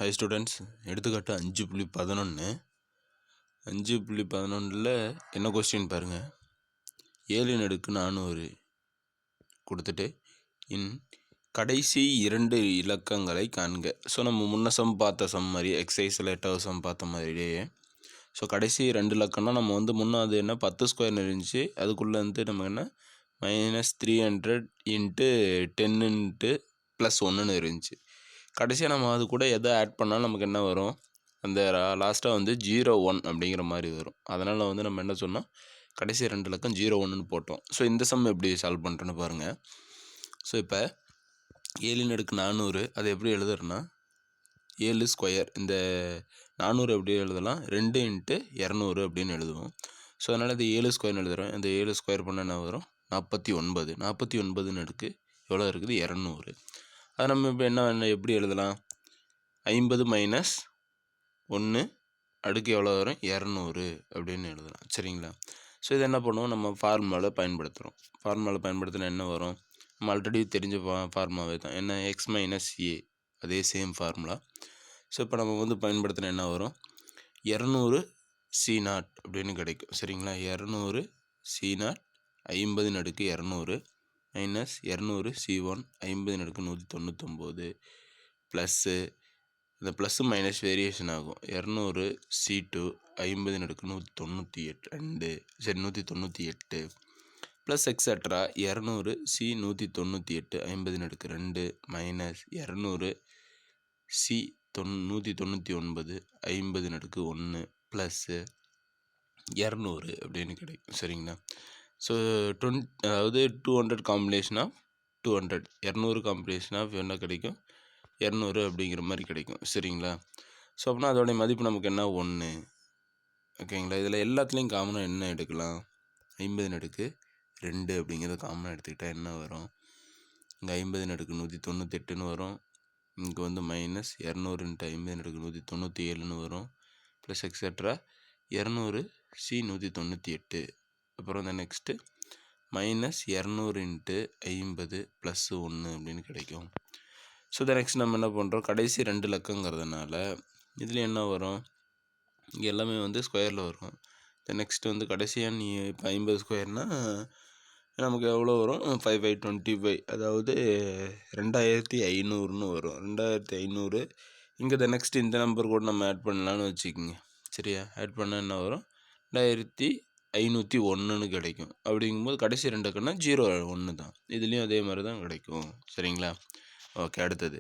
High students, எடுத்துக்காட்டு 5.11 5.11ல் என்ன question பாருங்கள். 7/400 கொடுத்துட்டு கடைசி 2 இலக்கங்களை காண்க. ஸோ நம்ம முன்ன சம் பார்த்த சம் மாதிரி எக்ஸசைஸில் 8வது சம் பார்த்த மாதிரியே. ஸோ கடைசி 2 இலக்கம்னா நம்ம முன்னே அது என்ன 10² இருந்துச்சு. அதுக்குள்ளே நம்ம என்ன -300 × 10 + 1 இருந்துச்சு. கடைசியாக நம்ம அது கூட எதை ஆட் பண்ணாலும் நமக்கு என்ன வரும், அந்த லாஸ்ட்டாக 01 அப்படிங்கிற மாதிரி வரும். அதனால் நம்ம என்ன சொன்னோம், கடைசி 2 இலக்கம் 01ன்னு போட்டோம். ஸோ இந்த சம் எப்படி சால்வ் பண்ணுறேன்னு பாருங்கள். ஸோ இப்போ 7/400 அதை எப்படி எழுதுறேன்னா 7². இந்த 400 எப்படி எழுதலாம், 2 × 200 அப்படின்னு எழுதுவோம். ஸோ அதனால் இது 7² எழுதுகிறோம். இந்த 7² பண்ண என்ன வரும், 49. 49 எவ்வளோ இருக்குது, 200. அது நம்ம இப்போ என்ன எப்படி எழுதலாம், 50 - 1 அடுக்கு எவ்வளோ வரும், 200 அப்படின்னு எழுதலாம். சரிங்களா? ஸோ இது என்ன பண்ணுவோம், நம்ம ஃபார்முலாவில் பயன்படுத்துகிறோம். ஃபார்முலாவில் பயன்படுத்தினா என்ன வரும், நம்ம ஆல்ரெடி தெரிஞ்ச ஃபார்முலாவே தான். என்ன, x - a, அதே சேம் ஃபார்முலா. ஸோ இப்போ நம்ம பயன்படுத்தினா என்ன வரும், 200 C0 அப்படின்னு கிடைக்கும். சரிங்களா? 200 C0 50/200 -200 C1 50/199 ப்ளஸ்ஸு இந்த ப்ளஸ்ஸு மைனஸ் வேரியேஷன் ஆகும். 200 C2 50/198 198 plus etcetera 200 C198 50/2 -200 C199 50/1 plus 200 அப்படின்னு கிடைக்கும். சரிங்களா? ஸோ அதாவது 200 காம்பினேஷன் ஆஃப் 200 200 காம்பினேஷன் ஆஃப் என்ன கிடைக்கும், 200 அப்படிங்கிற மாதிரி கிடைக்கும். சரிங்களா? ஸோ அப்படின்னா அதோடைய மதிப்பு நமக்கு என்ன, 1. ஓகேங்களா? இதில் எல்லாத்துலேயும் காமனாக என்ன எடுக்கலாம், 50/2 அப்படிங்கிறத காமனாக எடுத்துக்கிட்டால் என்ன வரும், இங்கே 50/198ன்னு வரும். இங்கே -200 × 50/197ன்னு வரும். Plus etcetera 200 C198. அப்புறம் நெக்ஸ்ட்டு -200 × 50 + 1 அப்படின்னு கிடைக்கும். ஸோ நெக்ஸ்ட் நம்ம என்ன பண்ணுறோம், கடைசி 2 இலக்கங்கிறதுனால இதில் என்ன வரும், இங்கே எல்லாமே ஸ்கொயரில் வரும். நெக்ஸ்ட் கடைசியாக நீ இப்போ 50² நமக்கு எவ்வளோ வரும், 5525, அதாவது 2500ன்னு வரும். 2500 இங்கே நெக்ஸ்ட் இந்த நம்பர் கூட நம்ம ஆட் பண்ணலான்னு வச்சுக்கோங்க. சரியா? ஆட் பண்ணால் என்ன வரும், 2501ன்னு கிடைக்கும். அப்படிங்கும்போது கடைசி 2 இலக்கம்னா 01 தான். இதுலேயும் அதே மாதிரி தான் கிடைக்கும். சரிங்களா? ஓகே, அடுத்தது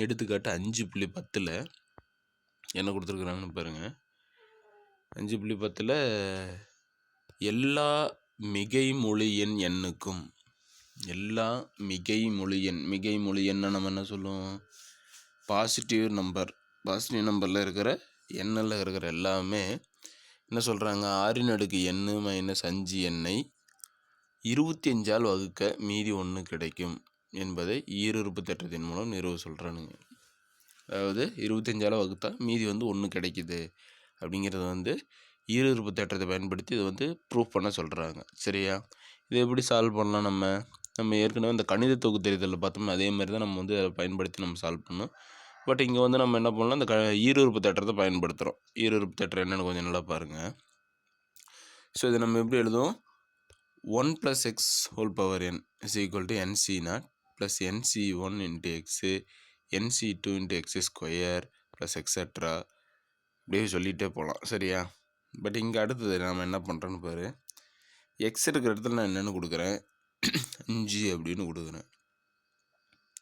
எடுத்துக்காட்டு 5.10ல் என்ன கொடுத்துருக்குறாங்கன்னு பாருங்கள். 5.10ல் எல்லா மிகை முழு எண் எண்ணுக்கும், எல்லா மிகை முழு எண்ணை நம்ம என்ன சொல்லுவோம், பாசிட்டிவ் நம்பரில் இருக்கிற எண்ணில் இருக்கிற எல்லாமே என்ன சொல்கிறாங்க, 6n - 5 எண்ணை 25ஆல் வகுக்க மீதி 1 கிடைக்கும் என்பதை ஈருறுப்பு தேற்றத்தின் மூலம் நிறுவ சொல்கிறானுங்க. அதாவது 25ஆல் வகுத்தா மீதி 1 கிடைக்குது அப்படிங்கிறது ஈருறுப்பு தேற்றத்தை பயன்படுத்தி இதை ப்ரூஃப் பண்ண சொல்கிறாங்க. சரியா? இதை எப்படி சால்வ் பண்ணலாம், நம்ம ஏற்கனவே இந்த கணித தொகுதி தெரிதலில் பார்த்தோம்னா அதே மாதிரி தான் நம்ம அதை பயன்படுத்தி நம்ம சால்வ் பண்ணோம். பட் இங்கே நம்ம என்ன பண்ணலாம், இந்த ஈருறுப்பு தேற்றத்தை பயன்படுத்துகிறோம். ஈருறுப்பு தேற்றம் என்னென்னு கொஞ்சம் நல்லா பாருங்கள். ஸோ இதை நம்ம எப்படி எழுதுவோம், 1 + x ^ n = nC0 + nC1 × x nC2 × x² plus etcetera அப்படியே சொல்லிகிட்டே போகலாம். சரியா? பட் இங்கே அடுத்தது நம்ம என்ன பண்ணுறோன்னு பாரு, எக்ஸ் இருக்கிற இடத்துல நான் என்னென்னு கொடுக்குறேன், 5 அப்படின்னு கொடுக்குறேன்.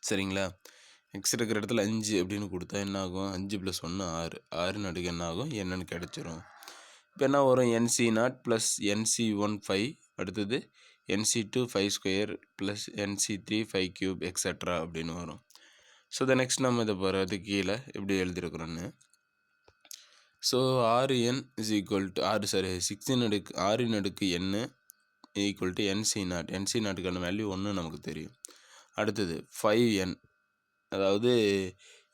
சரிங்களா? எக்ஸ் இருக்கிற இடத்துல 5 அப்படின்னு கொடுத்தா என்ன ஆகும், 5 + 1 6, 6 என்ன ஆகும், என்னன்னு கிடச்சிரும். இப்போ என்ன வரும், nC0 + nC1 5, அடுத்தது nC2 5² + nC3 5³ எக்ஸட்ரா அப்படின்னு வரும். ஸோ நெக்ஸ்ட் நம்ம இதை போகிறது கீழே எப்படி எழுதியிருக்கிறோன்னு, so 6n = 6n = nC0. nC0க்கான value 1 நமக்கு தெரியும். அடுத்தது 5n, அதாவது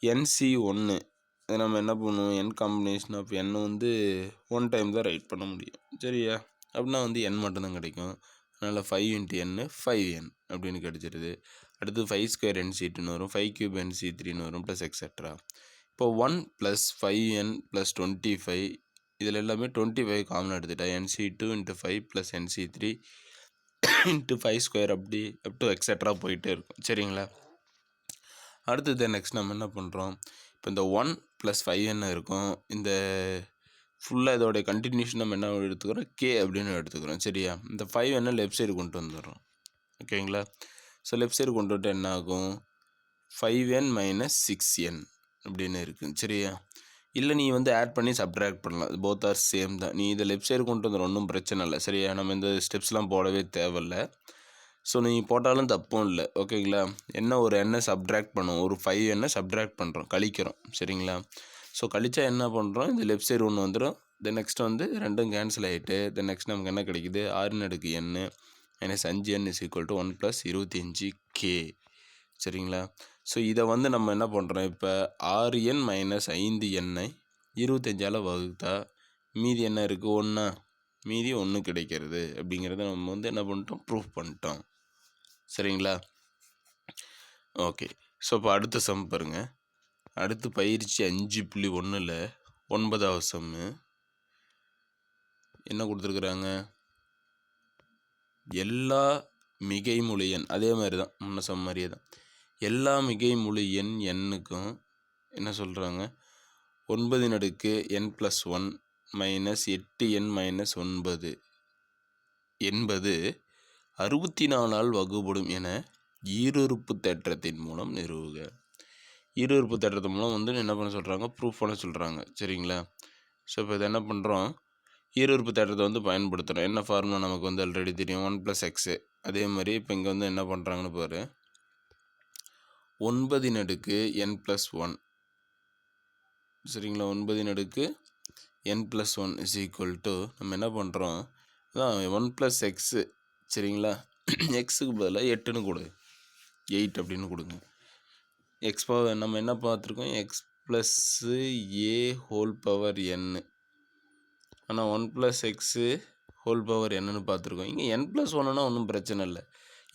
nC1 அதை நம்ம என்ன பண்ணுவோம், n combination of n 1 time தான் ரைட் பண்ண முடியும். சரியா? அப்படின்னா n மட்டும்தான் கிடைக்கும். அதனால் 5 × n 5n அப்படின்னு கிடச்சிருது. அடுத்து 5² nC2ன்னு வரும், 5³ nC3ன்னு வரும், ப்ளஸ் எக்ஸட்ரா. இப்போ 1 + 5n + 25 இதில் எல்லாமே 25 காமனாக எடுத்துட்டா NC2 × 5 + NC3 × 5² அப்படி அப் டு எக்ஸெட்ரா போயிட்டே இருக்கும். சரிங்களா? அடுத்தது நெக்ஸ்ட் நம்ம என்ன பண்ணுறோம், இப்போ இந்த 1 + 5n இருக்கும். இந்த ஃபுல்லாக இதோடைய கண்டினியூஷன் நம்ம என்ன எடுத்துக்கிறோம், k அப்படின்னு எடுத்துக்கிறோம். சரியா? இந்த 5n லெஃப்ட் சைடு கொண்டு வந்துடுறோம். ஓகேங்களா? ஸோ லெஃப்ட் சைடு கொண்டு வந்துட்டு என்ன ஆகும், 5n - 6n அப்படின்னு இருக்குது. சரியா? இல்லை நீ வந்து ஆட் பண்ணி சப்ட்ராக்ட் பண்ணலாம். போத் ஆர் சேம் தான். நீ இதை லெஃப்ட் சைடு கொண்டு வந்துடும், ஒன்றும் பிரச்சனை இல்லை. சரியா? நம்ம இந்த ஸ்டெப்ஸ்லாம் போடவே தேவையில்லை. ஸோ நீ போட்டாலும் தப்பும் இல்லை. ஓகேங்களா? என்ன ஒரு எண்ணை சப்ட்ராக்ட் பண்ணும், ஒரு 5n சப்ட்ராக்ட் பண்ணுறோம், கழிக்கிறோம். சரிங்களா? ஸோ கழிச்சா என்ன பண்ணுறோம், இந்த லெஃப்ட் சைடு ஒன்று வந்துடும். தென் நெக்ஸ்ட் வந்து ரெண்டும் கேன்சல் ஆகிட்டு தென் நெக்ஸ்ட் நமக்கு என்ன கிடைக்குது, 6n - 5n = 1 + 25k. சரிங்களா? ஸோ இதை வந்து நம்ம என்ன பண்ணுறோம், இப்போ 6n - 5n 25ஆல் வகுத்தா மீதி என்ன இருக்குது, 1. மீதி 1 கிடைக்கிறது. அப்படிங்கிறத நம்ம வந்து என்ன பண்ணிட்டோம், ப்ரூஃப் பண்ணிட்டோம். சரிங்களா? ஓகே. ஸோ இப்போ அடுத்த சம் பாருங்கள். அடுத்து பயிற்சி 5.1ல் 9வது சம்மு என்ன கொடுத்துருக்குறாங்க, எல்லா மிகைமுழு எண், அதே மாதிரி தான் முன்ன சம் மாதிரியே தான், எல்லா மிகைமுழு எண் எண்ணுக்கும் என்ன சொல்கிறாங்க, 9n + 1 -8n - 9 என்பது 64ஆல் வகுப்படும் என ஈருறுப்பு தேற்றத்தின் மூலம் நிறுவுக. ஈருறுப்பு தேற்றத்தின் மூலம் வந்து என்ன பண்ண சொல்கிறாங்க, ப்ரூஃப் பண்ண சொல்கிறாங்க. சரிங்களா? ஸோ இப்போ இதை என்ன பண்ணுறோம், ஈருறுப்பு தேற்றத்தை வந்து பயன்படுத்துகிறோம். என்ன ஃபார்முலா நமக்கு வந்து ஆல்ரெடி தெரியும், 1 + x. அதே மாதிரி இப்போ இங்கே வந்து என்ன பண்ணுறாங்கன்னு பாரு, 9n + 1. சரிங்களா? 9n + 1 = நம்ம என்ன பண்ணுறோம், அதான் 1 + x. சரிங்களா? எக்ஸுக்கு பதிலாக 8ன்னு கொடு, 8 அப்படின்னு கொடுங்க. எக்ஸ் பவர் நம்ம என்ன பார்த்துருக்கோம், x + a⁴n. ஆனால் 1 + x n பார்த்துருக்கோம். இங்கே n + 1னா ஒன்றும் பிரச்சனை இல்லை.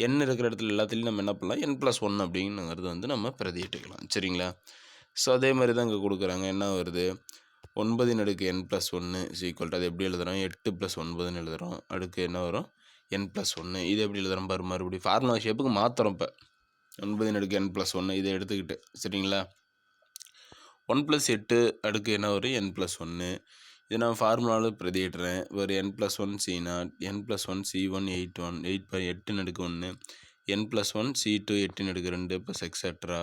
n இருக்கிற இடத்துல எல்லாத்துலேயும் நம்ம என்ன பண்ணலாம், n + 1 அப்படிங்கிறது வந்து நம்ம பிரதியிட்டுக்கலாம். சரிங்களா? ஸோ அதே மாதிரி தான் இங்கே கொடுக்குறாங்க. என்ன வருது, 9n + 1 = அது எப்படி எழுதுகிறோம், 8 + 9ன்னு எழுதுகிறோம். அடுத்து என்ன வரும், n + 1. இது எப்படி எழுதுகிறோம் பாரு, மறுபடியும் ஃபார்முலா ஷேப்புக்கு மாற்றுறோம். இப்போ 9n + 1 இதை எடுத்துக்கிட்டு. சரிங்களா? 1 + 8 என்ன வரும், n + 1. இது நான் ஃபார்முலாவில் பிரதியிடுறேன். ஒரு n + 1 C0, n + 1 C1 8 8n 1, n + 1 C2 8n 2 + etcetera.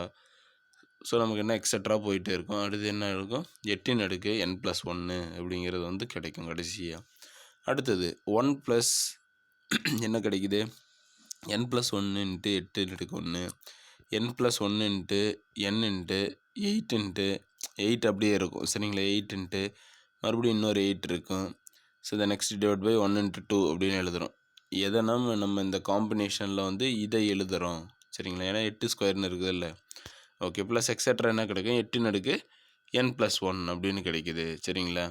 So நமக்கு என்ன எக்ஸெட்ரா போயிட்டே இருக்கும். அடுத்து என்ன இருக்கும், 8n n + 1 அப்படிங்கிறது வந்து கிடைக்கும் கடைசியாக. அடுத்தது 1 + என்ன கிடைக்குது, n + 1 × 8n 1, n + 1 × n × 8 × 8 அப்படியே இருக்கும். சரிங்களா? 8 மறுபடியும் இன்னொரு 8 இருக்கும். ஸோ த நெக்ஸ்ட் / 1 × 2 அப்படின்னு எழுதுகிறோம். எதை நம்ம இந்த காம்பினேஷனில் வந்து இதை எழுதுகிறோம். சரிங்களா? ஏன்னா 8² இருக்குது இல்லை. ஓகே. ப்ளஸ் எக்ஸெட்ரா என்ன கிடைக்கும், 8n n + 1 அப்படின்னு கிடைக்குது. சரிங்களா?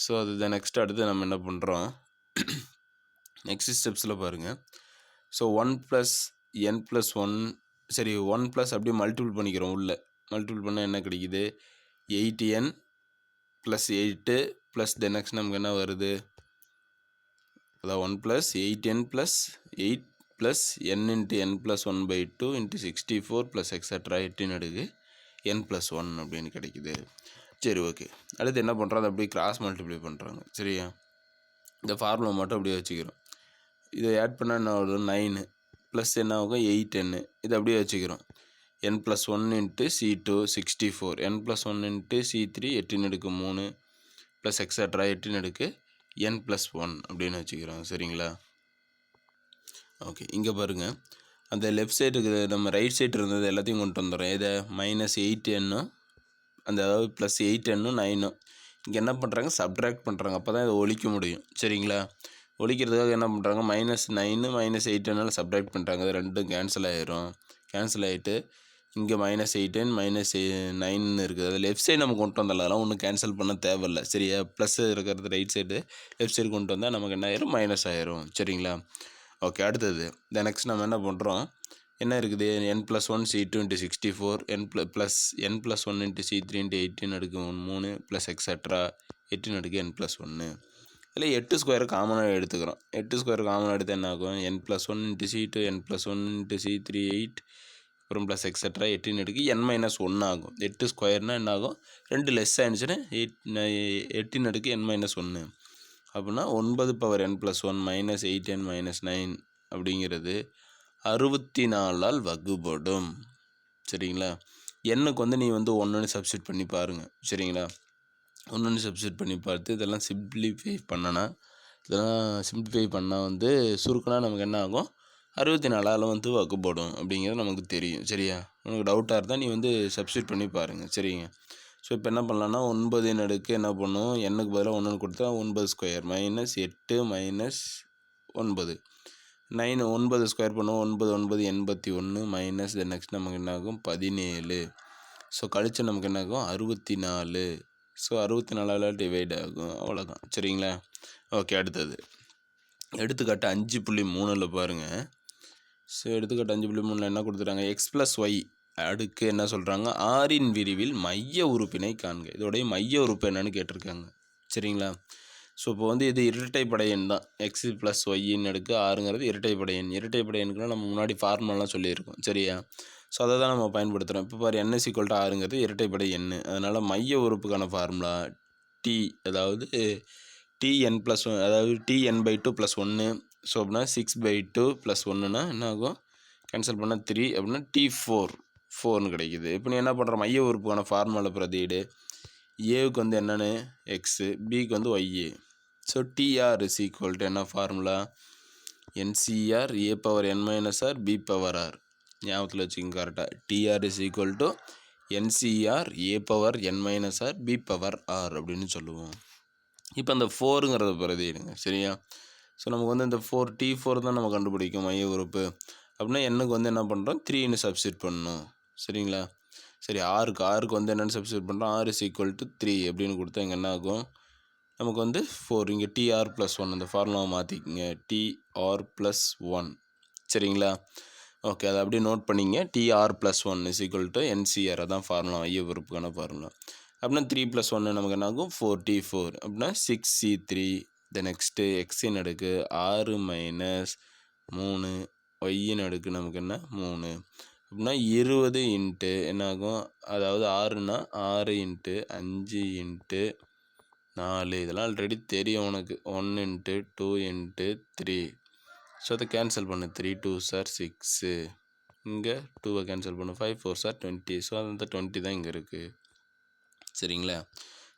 ஸோ அது நெக்ஸ்ட் அடுத்து நம்ம என்ன பண்ணுறோம், நெக்ஸ்ட் ஸ்டெப்ஸில் பாருங்கள். ஸோ 1 + n + 1, சரி 1 + அப்படியே மல்டிபிள் பண்ணிக்கிறோம். உள்ளே மல்டிபிள் பண்ணால் என்ன கிடைக்குது, 8n + 8 + தென் நெக்ஸ்ட் நமக்கு என்ன வருது, அதான் 1 + 8n + 8 + n × n + 1/2 × 64 + etcetera 8n n + 1 அப்படின்னு கிடைக்குது. சரி, ஓகே. அடுத்து என்ன பண்ணுறோம், அதை அப்படியே கிராஸ் மல்டிப்ளை பண்ணுறாங்க. சரியா? இந்த ஃபார்முலா மட்டும் அப்படியே வச்சுக்கிறோம். இதை ஆட் பண்ணால் என்ன வரும், 9 ப்ளஸ் என்ன ஆகும், 8n. இதை அப்படியே வச்சுக்கிறோம். n + 1 × C2 64, n + 1 × C3 8n 3 + etcetera 8n n + 1 அப்படின்னு வச்சுக்கிறோம். சரிங்களா? ஓகே. இங்கே பாருங்கள், அந்த லெஃப்ட் சைடுக்கு நம்ம ரைட் சைடு இருந்தது எல்லாத்தையும் கொண்டு வந்துடுறோம். இதை -8n அந்த அதாவது +8n 9 இங்கே என்ன பண்ணுறாங்க, சப்ட்ராக்ட் பண்ணுறாங்க. அப்போ தான் இதை ஒழிக்க முடியும். சரிங்களா? ஒழிக்கிறதுக்காக என்ன பண்ணுறாங்க, -9 -8n சப்ட்ராக்ட் பண்ணுறாங்க. அது ரெண்டும் கேன்சல் ஆகிரும். கேன்சல் ஆகிட்டு இங்கே -8n -9 இருக்குது. அது லெஃப்ட் சைடு நம்ம கொண்டு வந்துடலாம். அதெல்லாம் ஒன்றும் கேன்சல் பண்ண தேவையில்லை. சரியா? ப்ளஸ் இருக்கிறது ரைட் சைடு, லெஃப்ட் சைடு கொண்டு வந்தால் நமக்கு என்ன ஆயிரும், மைனஸ் ஆயிரும். சரிங்களா? ஓகே. அடுத்தது நெக்ஸ்ட் நம்ம என்ன பண்ணுறோம், என்ன இருக்குது n+1 C2 × 64 n+1 × C3 × 18 + extra 18 n+1. இதில் 8 ஸ்கொயர் காமனாக எடுத்துக்கிறோம். 8 ஸ்கொயர் காமனாக எடுத்து என்ன ஆகும் n+1 × C2 n+1 × C3 8 அப்புறம் ப்ளஸ் எக்ஸட்ரா 18 n-1 ஆகும். 8 ஸ்கொயர்னால் என்ன ஆகும் 2 லெஸ் ஆகிடுச்சுன்னா 18 n-1 அப்படின்னா 9n+1 - 8n - 9 அப்படிங்கிறது 64ஆல் வகுப்படும். சரிங்களா? எண்ணுக்கு வந்து நீ வந்து 1ன்னு சப்ஸ்டியூட் பண்ணி பாருங்கள். சரிங்களா? 1ன்னு சப்ஸ்டியூட் பண்ணி பார்த்து இதெல்லாம் சிம்பிளிஃபை பண்ணால் வந்து சுருக்குனா நமக்கு என்ன ஆகும் 64ஆல் வந்து வகுப்படும் அப்படிங்கிறது நமக்கு தெரியும். சரியா? உனக்கு டவுட்டாக இருந்தால் நீ வந்து சப்ஸ்டியூட் பண்ணி பாருங்கள். சரிங்க? ஸோ இப்போ என்ன பண்ணலான்னா 9 அடுக்கு என்ன பண்ணும் எண்ணுக்கு பதிலாக 1ன்னு கொடுத்தா 9 ஸ்கொயர் -8 - 9 9 9 ஸ்கொயர் பண்ணுவோம் 9 9 81 - நெக்ஸ்ட் நமக்கு என்ன ஆகும் 17. ஸோ கழிச்சு நமக்கு என்ன ஆகும் 64. ஸோ 64ஆல் டிவைட் ஆகும். அவ்வளோதான். சரிங்களா? ஓகே. அடுத்தது எடுத்துக்காட்டு 5.3 பாருங்கள். ஸோ எடுத்துக்காட்டு 5.3 என்ன கொடுத்துட்டாங்க x+y அடுக்கு என்ன சொல்கிறாங்க ஆறின் விரிவில் மைய உறுப்பினை காண்க. இதோடைய மைய உறுப்பு என்னன்னு கேட்டிருக்காங்க. சரிங்களா? ஸோ இப்போ வந்து இது இரட்டைப்படை எண் தான். x+y அடுக்கு 6ங்கிறது இரட்டைப்படை எண். இரட்டைப்படை எண்ணுக்குலாம் நம்ம முன்னாடி ஃபார்முலாலாம் சொல்லியிருக்கோம். சரியா? ஸோ அதை தான் நம்ம பயன்படுத்துகிறோம். இப்போ பாரு n = 6ங்கிறது இரட்டைப்படை எண். அதனால் மைய உறுப்புக்கான ஃபார்முலா t, அதாவது tn+1, அதாவது tn/2 + 1. ஸோ அப்படின்னா 6/2 + 1ன்னா என்ன ஆகும் கேன்சல் பண்ணால் 3 அப்படின்னா t4ன்னு கிடைக்குது. இப்போ நீ என்ன பண்ணுற மைய உறுப்புக்கான ஃபார்முலா பிரதியிடு. ஏவுக்கு வந்து என்னென்னு எக்ஸு, பிக்கு வந்து ஒய்ஏ. ஸோ TR = என்ன formula NCR a⁻n - r b⁻r. ஞாபகத்தில் வச்சுக்கோங்க கரெக்டாக. TR = NCR a⁻n - r b⁻r அப்படின்னு சொல்லுவோம். இப்போ அந்த 4ங்கிறத பிரதியிடுங்க. சரியா? ஸோ நமக்கு வந்து இந்த T4 தான் நம்ம கண்டுபிடிக்கும் மைய உறுப்பு. அப்படின்னா எண்ணுக்கு வந்து என்ன பண்ணுறோம் 3ன்னு சப்ஸ்டியூட் பண்ணணும். சரிங்களா? சரி, ஆறுக்கு வந்து என்னென்னு சப்ஸ்டியூட் பண்ணுறோம் 6 = 3 அப்படின்னு கொடுத்தா இங்கே என்ன ஆகும் நமக்கு வந்து 4. இங்கே TR+1 அந்த ஃபார்முலாவை மாற்றிக்கிங்க TR+1. சரிங்களா? ஓகே, அதை அப்படியே நோட் பண்ணிங்க. TR+1 = NCR. அதான் ஃபார்முலா மைய உறுப்புக்கான ஃபார்முலா. அப்படின்னா 3 + 1 நமக்கு என்ன ஆகும் 4T4 அப்படின்னா 6C3. நெக்ஸ்ட்டு எக்ஸின் அடுக்கு 6 - 3 ஒய்யின் அடுக்கு நமக்கு என்ன 3 அப்படின்னா 20 இன்ட்டு என்ன ஆகும், அதாவது 6ன்னா 6 × 5 × 4. இதெல்லாம் ஆல்ரெடி தெரியும் உனக்கு. 1 × 2 × 3. ஸோ அதை கேன்சல் பண்ணு. 3 2s are 6. இங்கே 2வை கேன்சல் பண்ணு. 5 4s are 20. ஸோ அந்த 20 தான் இங்கே இருக்குது. சரிங்களா?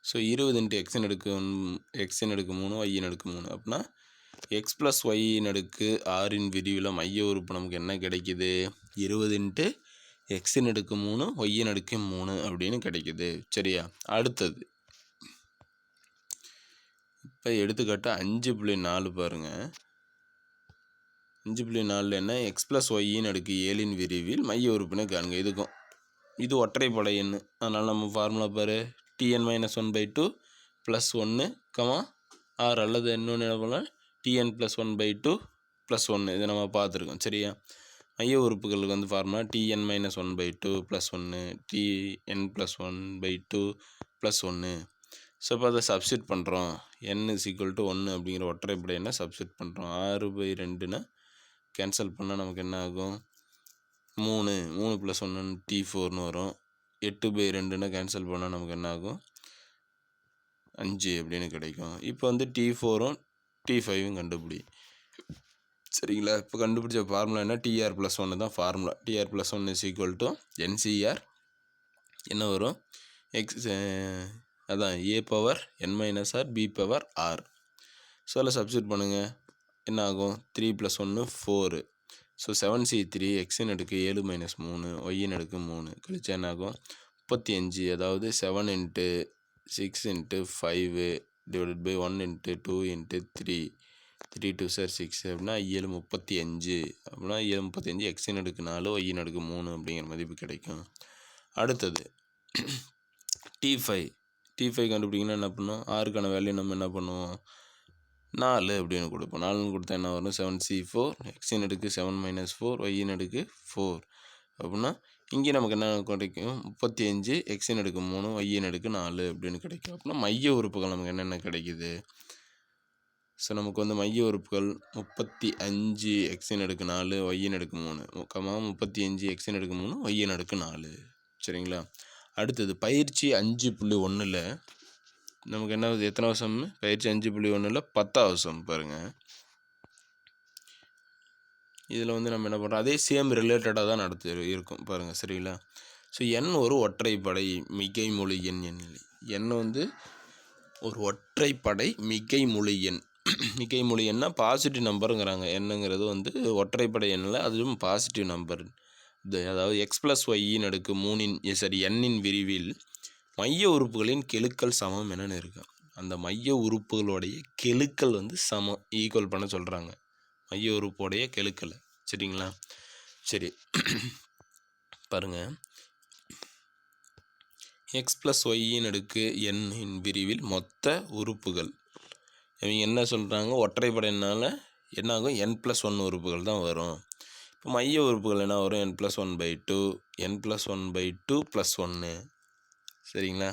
ஸோ 20 × x ன் அடுக்கு 3 y ன் அடுக்கு 3 அப்படின்னா x+y ன் அடுக்கு 6ன் விரிவில் மைய உறுப்பு நமக்கு என்ன கிடைக்குது 20 × x ன் அடுக்கு 3 y ன் அடுக்கு 3 அப்படின்னு கிடைக்குது. சரியா? அடுத்தது இப்போ எடுத்துக்காட்டு 5.4 பாருங்கள். 5.4 என்ன x+y ன் அடுக்கு 7ன் விரிவில் மைய உறுப்பினை காண்க. இது ஒற்றைப்படை எண். அதனால் நம்ம ஃபார்முலா பாரு tn-1/2 + 1, r அல்லது இன்னொன்று என்ன பண்ணலாம் tn+1/2 + 1. இதை நம்ம பார்த்துருக்கோம். சரியா? மைய உறுப்புகளுக்கு வந்து ஃபார்முலா tn-1/2 + 1 tn+1/2 + 1. ஸோ இப்போ அதை சப்ஸ்டியூட் பண்ணுறோம். n = 1 அப்படிங்கிற ஒற்றைப்படை எண்ணை சப்ஸ்டியூட் பண்ணுறோம். 6/2ன்னா கேன்சல் பண்ணால் நமக்கு என்ன ஆகும் 3 + 1 T4ன்னு வரும். 8/2ன்னா கேன்சல் பண்ணால் நமக்கு என்ன ஆகும் 5 அப்படின்னு கிடைக்கும். இப்போ வந்து T4ம் T5ம் கண்டுபிடி. சரிங்களா? இப்போ கண்டுபிடிச்ச ஃபார்முலா என்ன TR+1 தான் ஃபார்முலா. TR+1 = NCR என்ன வரும் அதான் a⁻n - r b⁻r. ஸோ அதில் சப்ஸ்டியூட் பண்ணுங்கள். என்ன ஆகும் 3 + 1 4. ஸோ 7C3 x ன் அடுக்கு 7 - 3 y ன் அடுக்கு 3 கழிச்சா என்ன ஆகும் 35. அதாவது 7 × 6 × 5 / 1 × 2 × 3. 3 2s are 6 அப்படின்னா 735. அப்படின்னா 735 x ன் அடுக்கு 4 y ன் அடுக்கு 3 அப்படிங்கிற மதிப்பு கிடைக்கும். அடுத்தது T5 கண்டுபிடிங்கன்னா என்ன பண்ணும் 6க்கான வேல்யூ நம்ம என்ன பண்ணுவோம் 4 அப்படின்னு கொடுப்போம். 4ன்னு கொடுத்தா என்ன வரும்? 7C4 எக்ஸின் அடுக்கு 7 - 4 ஒய்யின் அடுக்கு 4 அப்படின்னா இங்கே நமக்கு என்ன கிடைக்கும்? 35 எக்ஸின் அடுக்கு 3 ஒய்யின் அடுக்கு 4 அப்படின்னு கிடைக்கும். அப்படின்னா மைய உறுப்புகள் நமக்கு என்னென்ன கிடைக்குது? ஸோ நமக்கு வந்து மைய உறுப்புகள் 35 எக்ஸின் அடுக்கு 4 ஒய்யின் அடுக்கு 3 35 எக்ஸின் அடுக்கு 3 ஒய்யின் அடுக்கு 4. சரிங்களா? அடுத்தது பயிற்சி 5.1ல் நமக்கு என்ன எத்தனை வருஷம்? பயிற்சி 5.1ல் 10வது சம் பாருங்கள். இதில் வந்து நம்ம என்ன பண்ணுறோம்? அதே சேம் ரிலேட்டடாக தான் இருக்கும் பாருங்கள். சரிங்களா? ஸோ எண் ஒரு ஒற்றைப்படை மிகைமொழி எண் எண்ணிலை. எண் வந்து ஒரு ஒற்றைப்படை மிகைமொழி எண். மிகைமொழி எண்ணா பாசிட்டிவ் நம்பருங்கிறாங்க. எண்ணுங்கிறது வந்து ஒற்றைப்படை எண்ணில் அதுவும் பாசிட்டிவ் நம்பர். அதாவது x+y அடுக்கு 3 எண்ணின் விரிவில் மைய உறுப்புகளின் கெழுக்கள் சமம் என்னன்னு இருக்கு. அந்த மைய உறுப்புகளுடைய கெழுக்கள் வந்து சமம் ஈக்குவல் பண்ண சொல்கிறாங்க. மைய உறுப்புடைய கெழுக்களை. சரிங்களா? சரி பாருங்கள். x+y அடுக்கு எண்ணின் விரிவில் மொத்த உறுப்புகள் இவங்க என்ன சொல்கிறாங்க? ஒற்றைப்படைனால என்ன ஆகும்? n+1 உறுப்புகள் தான் வரும். இப்போ மைய உறுப்புகள் என்ன வரும்? n+1/2 n+1/2 +1. சரிங்களா?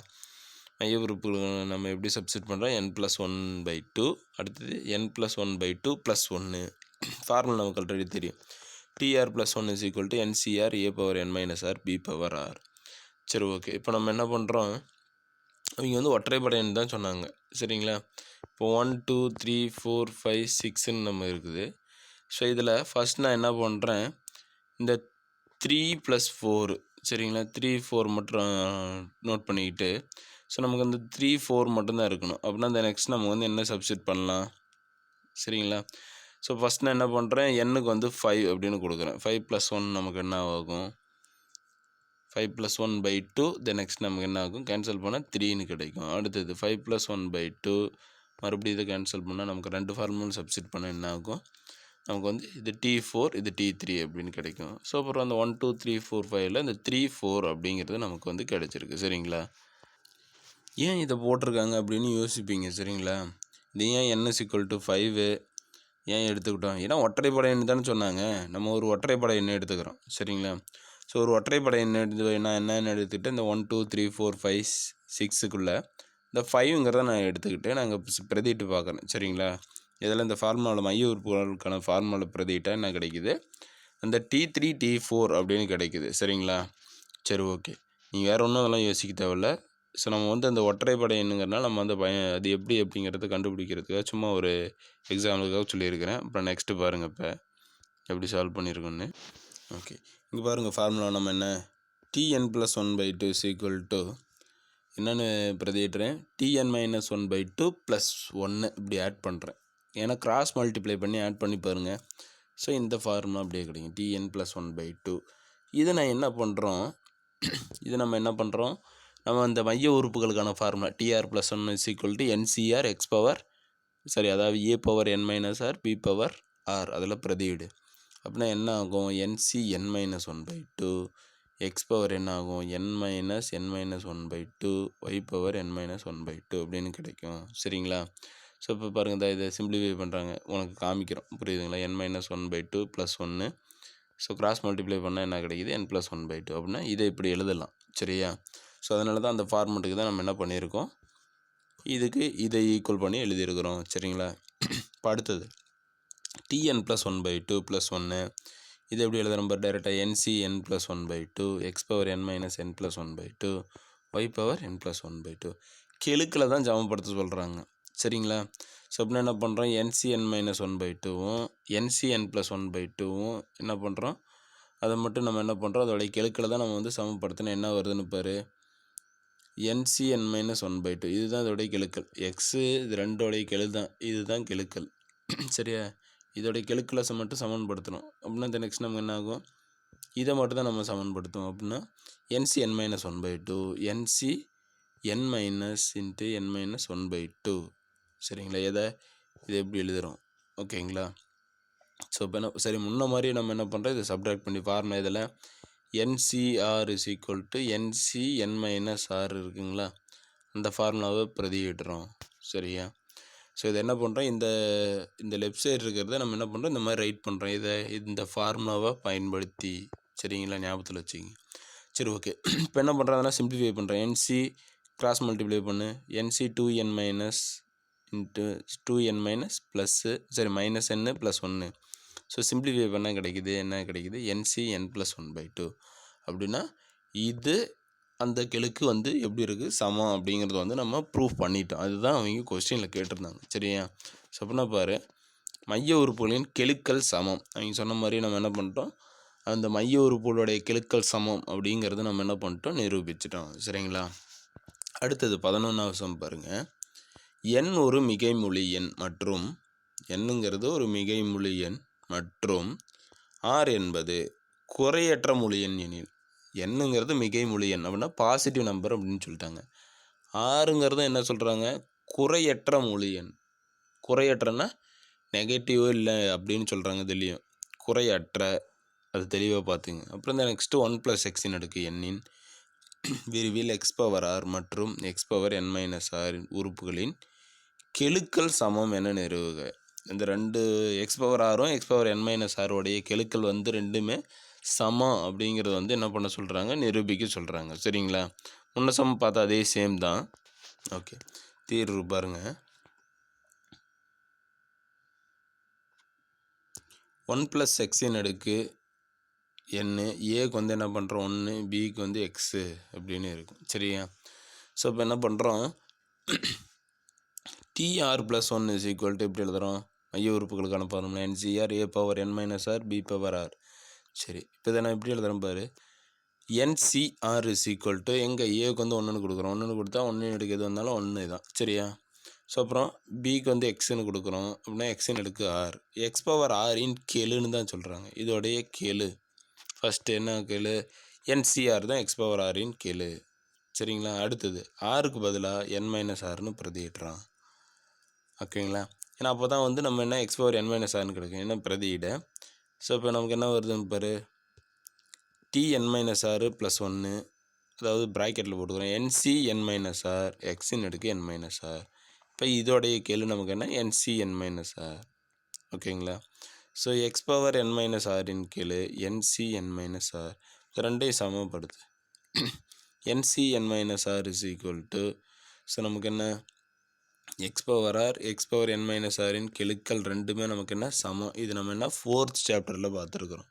மைய உறுப்புகள் நம்ம எப்படி சப்ஸ்டிட் பண்ணுறோம்? n+1/2 அடுத்தது n+1/2 +1. ஃபார்முலா நமக்கு ஆல்ரெடி தெரியும். TR + 1 = NCR A⁻n - R B⁻R. சரி ஓகே. இப்போ நம்ம என்ன பண்ணுறோம்? அவங்க வந்து ஒற்றைப்படை எண் தான் சொன்னாங்க. சரிங்களா? இப்போ 1 2 3 4 5 6ன்னு நம்ம இருக்குது. ஸோ இதில் ஃபஸ்ட் நான் என்ன பண்ணுறேன்? இந்த 3 + 4 சரிங்களா? 3 4 மட்டும் நோட் பண்ணிக்கிட்டு ஸோ நமக்கு அந்த 3 4 மட்டும்தான் இருக்கணும். அப்படின்னா அந்த நெக்ஸ்ட் நம்ம வந்து என்ன சப்ஸ்டிட் பண்ணலாம்? சரிங்களா? ஸோ ஃபஸ்ட் நான் என்ன பண்ணுறேன்? எண்ணுக்கு வந்து 5 அப்படின்னு கொடுக்குறேன். 5 + 1 நமக்கு என்ன ஆகும்? 5 + 1/2 நெக்ஸ்ட் நமக்கு என்ன ஆகும்? கேன்சல் பண்ணால் 3ன்னு கிடைக்கும். அடுத்தது 5 + 1/2 மறுபடியும் இதை கேன்சல் பண்ணால் நமக்கு 2 ஃபார்முலா சப்ஸ்டிட் பண்ணால் என்ன ஆகும்? நமக்கு வந்து இது T4 இது T3 அப்படின்னு கிடைக்கும். ஸோ அப்புறம் அந்த 1 2 3 4 5ல் இந்த 3 4 அப்படிங்கிறது நமக்கு வந்து கிடைச்சிருக்கு. சரிங்களா? ஏன் இதை போட்டிருக்காங்க அப்படின்னு யோசிப்பீங்க. சரிங்களா? இது ஏன் n = 5 ஏன் எடுத்துக்கிட்டோம்? ஏன்னா ஒற்றைப்படை எண் தானே சொன்னாங்க. நம்ம ஒரு ஒற்றைப்படை எண்ணை எடுத்துக்கிறோம். சரிங்களா? ஸோ ஒரு ஒற்றைப்படை எண் நான் என்னென்னு எடுத்துக்கிட்டு இந்த 1 2 3 4 5 6க்குள்ளே இந்த 5ங்கிறத நான் எடுத்துக்கிட்டு நாங்கள் பிரதிட்டு பார்க்குறேன். சரிங்களா? இதில் இந்த ஃபார்முலாவில் மைய உறுப்புகளுக்கான ஃபார்முலா பிரதிட்டால் என்ன கிடைக்குது? அந்த T3 T4 அப்படின்னு கிடைக்குது. சரிங்களா? சரி ஓகே. நீங்கள் வேறு ஒன்றும் அதெல்லாம் யோசிக்க தேவையில்ல. ஸோ நம்ம வந்து அந்த ஒற்றைப்படை எண்ணுங்கிறனால நம்ம அந்த அது எப்படி அப்படிங்கிறத கண்டுபிடிக்கிறதுக்காக சும்மா ஒரு எக்ஸாம்பிளுக்காக சொல்லியிருக்கிறேன். அப்புறம் நெக்ஸ்ட்டு பாருங்கள் இப்போ எப்படி சால்வ் பண்ணியிருக்கோன்னு. ஓகே. இங்கே பாருங்கள் ஃபார்முலா நம்ம என்ன? Tn+1/2 = என்னென்னு பிரதியிட்டுறேன்? Tn - 1/2 + 1 இப்படி ஆட் பண்ணுறேன். ஏன்னா கிராஸ் மல்டிப்ளை பண்ணி ஆட் பண்ணி பாருங்கள். ஸோ இந்த ஃபார்முலா அப்படியே கிடைக்கும். Tn+1/2. இதை நான் என்ன பண்ணுறோம்? இது நம்ம என்ன பண்ணுறோம்? நம்ம அந்த மைய உறுப்புகளுக்கான ஃபார்முலா TR + 1 = NCR அதாவது A⁻n - R B⁻R அதில் பிரதியிடு. அப்படின்னா என்ன ஆகும்? NCn - 1/2 x⁻n ஆகும் n - n - 1/2 y⁻n - 1/2 அப்படின்னு கிடைக்கும். சரிங்களா? ஸோ இப்போ பாருங்கள், இதை சிம்பிளிஃபை பண்ணுறாங்க. உனக்கு காமிக்கிறோம். புரியுதுங்களா? n - 1/2 + 1. ஸோ கிராஸ் மல்டிப்ளை பண்ணால் என்ன கிடைக்குது? n+1/2 அப்படின்னா இதை இப்படி எழுதலாம். சரியா? ஸோ அதனால தான் அந்த ஃபார்மெட்டுக்கு தான் நம்ம என்ன பண்ணியிருக்கோம்? இதுக்கு இதை ஈக்குவல் பண்ணி எழுதியிருக்கிறோம். சரிங்களா? இப்போ அடுத்தது Tn+1/2 + 1 இது எப்படி எழுதுகிறோம்? டைரெக்டாக NCn + 1/2 x⁻n - n + 1/2 y⁻n + 1/2 கெழுக்களை தான் சமப்படுத்த சொல்கிறாங்க. சரிங்களா? ஸோ அப்படின்னா என்ன பண்ணுறோம்? NCn - 1/2வும் NCn + 1/2வும் என்ன பண்ணுறோம்? அதை மட்டும் நம்ம என்ன பண்ணுறோம்? அதோடைய கெழுக்களை தான் நம்ம வந்து சமப்படுத்தினா என்ன வருதுன்னு பாரு. NCn - 1/2 இதுதான் இதோடைய கெழுக்கள். எக்ஸு இது ரெண்டோடைய கெழு தான். இதுதான் கெழுக்கள். சரியா? இதோடைய கெழுக்களை மட்டும் சமன்படுத்தணும். அப்படின்னா இந்த நெக்ஸ்ட் நமக்கு என்ன ஆகும்? இதை மட்டும் தான் நம்ம சமன்படுத்துவோம். அப்படின்னா NCn - 1/2 NCn - n - 1/2 சரிங்களா? இதை எப்படி எழுதுகிறோம்? ஓகேங்களா? ஸோ இப்போ என்ன சரி முன்ன மாதிரி நம்ம என்ன பண்ணுறோம்? இதை சப்ட்ராக்ட் பண்ணி ஃபார்முலா இதில் NCR = NCn - R இருக்குங்களா? அந்த ஃபார்முலாவை பிரதியிடுறோம். சரியா? ஸோ இதை என்ன பண்ணுறோம், இந்த லெஃப்ட் சைடு இருக்கிறத நம்ம என்ன பண்ணுறோம், இந்த மாதிரி ரைட் பண்ணுறோம். இந்த ஃபார்முலாவை பயன்படுத்தி. சரிங்களா, ஞாபகத்தில் வச்சுக்கிங்க. சரி, ஓகே. இப்போ என்ன பண்ணுறதுனா சிம்பிளிஃபை பண்ணுறேன். என்சி கிராஸ் மல்டிப்ளை பண்ணு. N C 2n minus into 2n minus plus சரி minus n plus 1. So simplify பண்ணால் கிடைக்குது, என்ன கிடைக்குது, என்சி n+1/2. அப்படின்னா இது அந்த கெழுக்கு வந்து எப்படி இருக்குது, சமம் அப்படிங்கிறது வந்து நம்ம ப்ரூஃப் பண்ணிட்டோம். அதுதான் அவங்க கொஸ்டினில் கேட்டிருந்தாங்க. சரியா? ஸோ அப்படின்னா பாரு, மைய உறுப்புகளின் கெழுக்கள் சமம். அவங்க சொன்ன மாதிரி நம்ம என்ன பண்ணிட்டோம், அந்த மைய உறுப்புகளுடைய கெழுக்கள் சமம் அப்படிங்கிறது நம்ம என்ன பண்ணிட்டோம், நிரூபிச்சிட்டோம். சரிங்களா? அடுத்தது 11வது சம் பாருங்கள். n ஒரு மிகைமொழி எண் மற்றும் என்னங்கிறது ஒரு மிகைமொழி எண் மற்றும் r என்பது குறையற்ற முழு எண் எனில். என்னங்கிறது மிகைமொழி எண் அப்படின்னா பாசிட்டிவ் நம்பர் அப்படின்னு சொல்லிட்டாங்க. ஆறுங்கிறது என்ன சொல்கிறாங்க, குறையற்ற முழு எண். குறையற்றன்னா நெகட்டிவோ இல்லை அப்படின்னு சொல்கிறாங்க. இதுலேயும் குறையற்ற, அது தெளிவாக பார்த்துங்க. அப்புறம் இந்த நெக்ஸ்ட்டு 1+x அடுக்கு எண்ணின் விரிவில் x⁻r மற்றும் x⁻n−r உறுப்புகளின் கெழுக்கள் சமம் என நிறுவுக. இந்த ரெண்டு x⁻rம் x⁻n−r உடைய கெழுக்கள் வந்து ரெண்டுமே சமம் அப்படிங்கிறது வந்து என்ன பண்ண சொல்கிறாங்க, நிரூபிக்க சொல்கிறாங்க. சரிங்களா? முன்ன சமம் பார்த்தா அதே சேம் தான். ஓகே, தீர்வு பாருங்கள். 1+x அடுக்கு n, ஏக்கு வந்து என்ன பண்ணுறோம் 1, பிக்கு வந்து எக்ஸு அப்படின்னு இருக்கும். சரியா? ஸோ இப்போ என்ன பண்ணுறோம், TR+1 = எப்படி எழுதுகிறோம், மைய உறுப்புகளுக்கான ஃபார்முலா NCR a⁻n−r b⁻r. சரி, இப்போ இதை நான் எப்படி எழுதுகிறேன் பாரு. NCR = எங்கே ஏக்கு வந்து 1ன்னு கொடுக்குறோம். 1ன்னு கொடுத்தா 1 அடுக்கு எது வந்தாலும் 1 தான். சரியா? ஸோ அப்புறம் பிக்கு வந்து எக்ஸுன்னு கொடுக்குறோம் அப்படின்னா எக்ஸின் அடுக்கு ஆர். x⁻r கெழுன்னு தான் சொல்கிறாங்க. இதோடைய கெழு ஃபஸ்ட்டு என்ன கெழு, NCR தான் x⁻r கெழு. சரிங்களா? அடுத்தது ஆருக்கு பதிலாக n−rன்னு பிரதியிடுறான். ஓகேங்களா? ஏன்னா அப்போ தான் வந்து நம்ம என்ன x⁻n−rன்னு கிடைக்கும், என்ன பிரதியிட. ஸோ இப்போ நமக்கு என்ன வருதுன்னு பாரு, Tn−r+1, அதாவது ப்ராக்கெட்டில் போட்டுக்கிறோம், NCn−r எக்ஸின் அடுக்கு n−r. இப்போ இதோடைய கெழு நமக்கு என்ன, NCn−r. ஓகேங்களா? ஸோ x⁻n−r கெழு NCn−r, ரெண்டையும் சமப்படுத்து. NCn−r ஸோ நமக்கு என்ன, x⁻r x⁻n−r கெழுக்கள் ரெண்டுமே நமக்கு என்ன சமம். இது நம்ம என்ன 4th சாப்டரில் பார்த்துருக்குறோம்.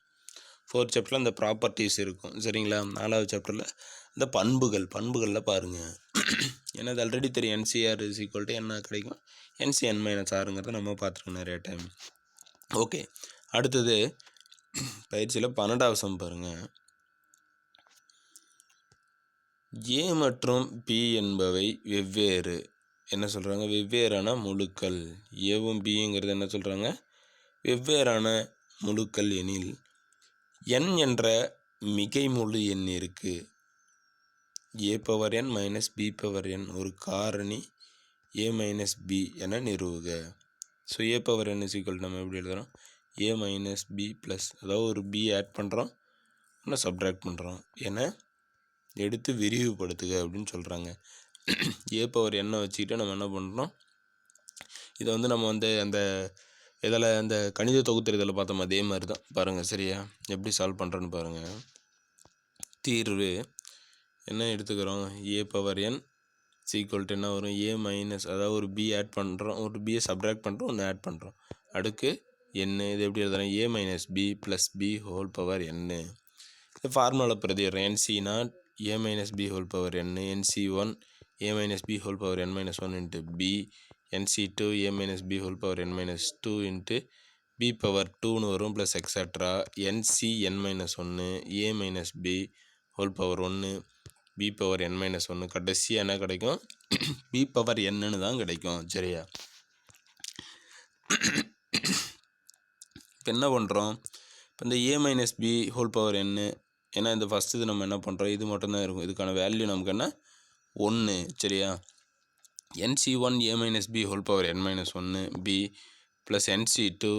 4th சாப்டரில் இந்த ப்ராப்பர்ட்டிஸ் இருக்கும். சரிங்களா? 4வது சாப்டரில் இந்த பண்புகளில் பாருங்கள். ஏன்னா அது ஆல்ரெடி தெரியும். NCR = என்ன கிடைக்கும், NCn−rங்கிறத நம்ம பார்த்துருக்கோம் நிறைய டைம். ஓகே, அடுத்தது பயிற்சியில் 12வது சம் பாருங்கள். A மற்றும் B என்பவை வெவ்வேறு, என்ன சொல்கிறாங்க, வெவ்வேறான முழுக்கள். ஏவும் பிங்கிறது என்ன சொல்கிறாங்க, வெவ்வேறான முழுக்கள் எனில் n என்ற மிகைமுழு எண் இருக்குது. a⁻n - b⁻n ஒரு காரணி a - b என நிறுவுக. ஸோ a⁻n நம்ம எப்படி எழுதுகிறோம், a - b ப்ளஸ், அதாவது ஒரு b ஆட் பண்ணுறோம், இன்னும் சப்ட்ராக்ட் பண்ணுறோம் என எடுத்து விரிவுபடுத்துக அப்படின்னு சொல்கிறாங்க. a⁻n வச்சுக்கிட்டு நம்ம என்ன பண்ணுறோம், இதை வந்து நம்ம வந்து அந்த இதில் அந்த கணித தொகுத்தறிதலில் பார்த்தோம், அதே மாதிரி தான் பாருங்கள். சரியா? எப்படி சால்வ் பண்ணுறோன்னு பாருங்கள். தீர்வு என்ன எடுத்துக்கிறோம், a⁻n = என்ன வரும், a-, அதாவது ஒரு b ஆட் பண்ணுறோம், ஒரு b சப்ட்ராக்ட் பண்ணுறோம், ஒன்று ஆட் பண்ணுறோம், அடுக்கு n. இது எப்படி எழுதுறோம், a - b + b⁴n. இந்த formula பிரதிடுறேன். NC0 a - b⁴n, NC1 a - b⁴n - 1 × b, NC2 a - b⁴n - 2 × b⁴2ன்னு வரும், plus etcetera NCn-1 a - b⁴1 b⁴n-1, கடைசியாக என்ன கிடைக்கும், b⁴n தான் கிடைக்கும். சரியா? இப்போ என்ன பண்ணுறோம், இப்போ இந்த a - b⁴n, ஏன்னா இந்த ஃபஸ்ட்டு இது நம்ம என்ன பண்ணுறோம், இது மட்டும்தான் இருக்கும், இதுக்கான வேல்யூ நமக்கு என்ன 1. சரியா? NC1 a - b⁴n - 1 b plus NC2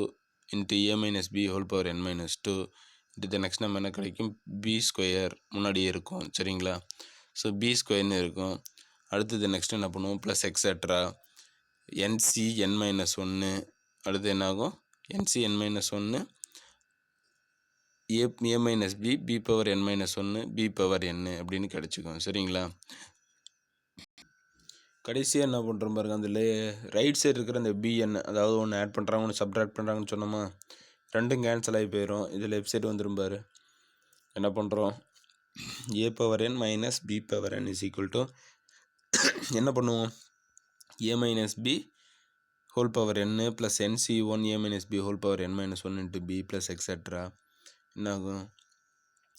a - b⁴n - 2 இது நெக்ஸ்ட் நம்ம என்ன கிடைக்கும், b² முன்னாடியே இருக்கும். சரிங்களா? ஸோ b² இருக்கும். அடுத்தது நெக்ஸ்ட் என்ன பண்ணுவோம், ப்ளஸ் எக்ஸட்ரா NCn-1 அடுத்து என்னாகும் NCn-1 a minus b b power n-1 b power n அப்படின்னு கிடச்சிக்கும். சரிங்களா? கடைசியாக என்ன பண்ணுறோம் பாருங்கள், அந்த ரைட் சைடு இருக்கிற அந்த bn, அதாவது ஒன்று ஆட் பண்ணுறாங்க ஒன்று சப்ட்ராக்ட் பண்ணுறாங்கன்னு சொன்னோமா, ரெண்டும் கேன்சல் ஆகி போயிடும். இது லெஃப்ட் சைடு வந்துடும் பாரு. என்ன பண்ணுறோம், a power n minus b power n is equal to என்ன பண்ணுவோம், a minus b whole power n plus nc1 a minus b whole power n minus 1 into b plus etc. என்ன ஆகும்,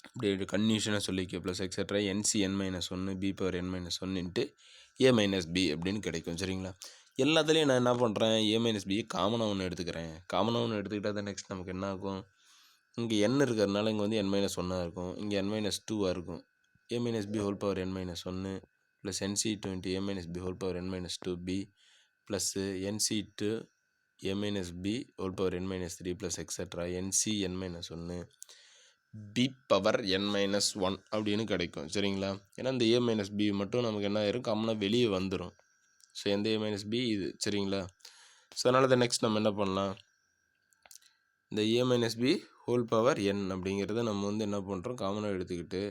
இப்படி கன்யூஷனாக சொல்லிக்க, plus etcetera NCn-1 b power n minus 1 into a minus b அப்படின்னு கிடைக்கும். சரிங்களா? எல்லாத்துலேயும் நான் என்ன பண்ணுறேன், a minus b காமனாக ஒன்று எடுத்துக்கிறேன். காமனாக ஒன்று எடுத்துக்கிட்டால் தான் நெக்ஸ்ட் நமக்கு என்ன ஆகும், இங்கே n இருக்கிறதுனால இங்கே வந்து n minus 1 இருக்கும், இங்கே n minus 2 இருக்கும். a minus b whole power n minus 1 plus nc2 into a minus b whole power n minus 2b plus nc2 a minus b whole power n minus 3 plus etc. NCn-1 b power n-1 அப்படின்னு கிடைக்கும். சரிங்களா? ஏன்னா இந்த a minus b மட்டும் நமக்கு என்ன ஆயிரும், காமனாக வெளியே வந்துடும். ஸோ எந்த a minus b இது. சரிங்களா? ஸோ அதனால தான் நெக்ஸ்ட் நம்ம என்ன பண்ணலாம், இந்த a minus b whole power n அப்படிங்கிறத நம்ம வந்து என்ன பண்ணுறோம், காமனாக எடுத்துக்கிட்டு,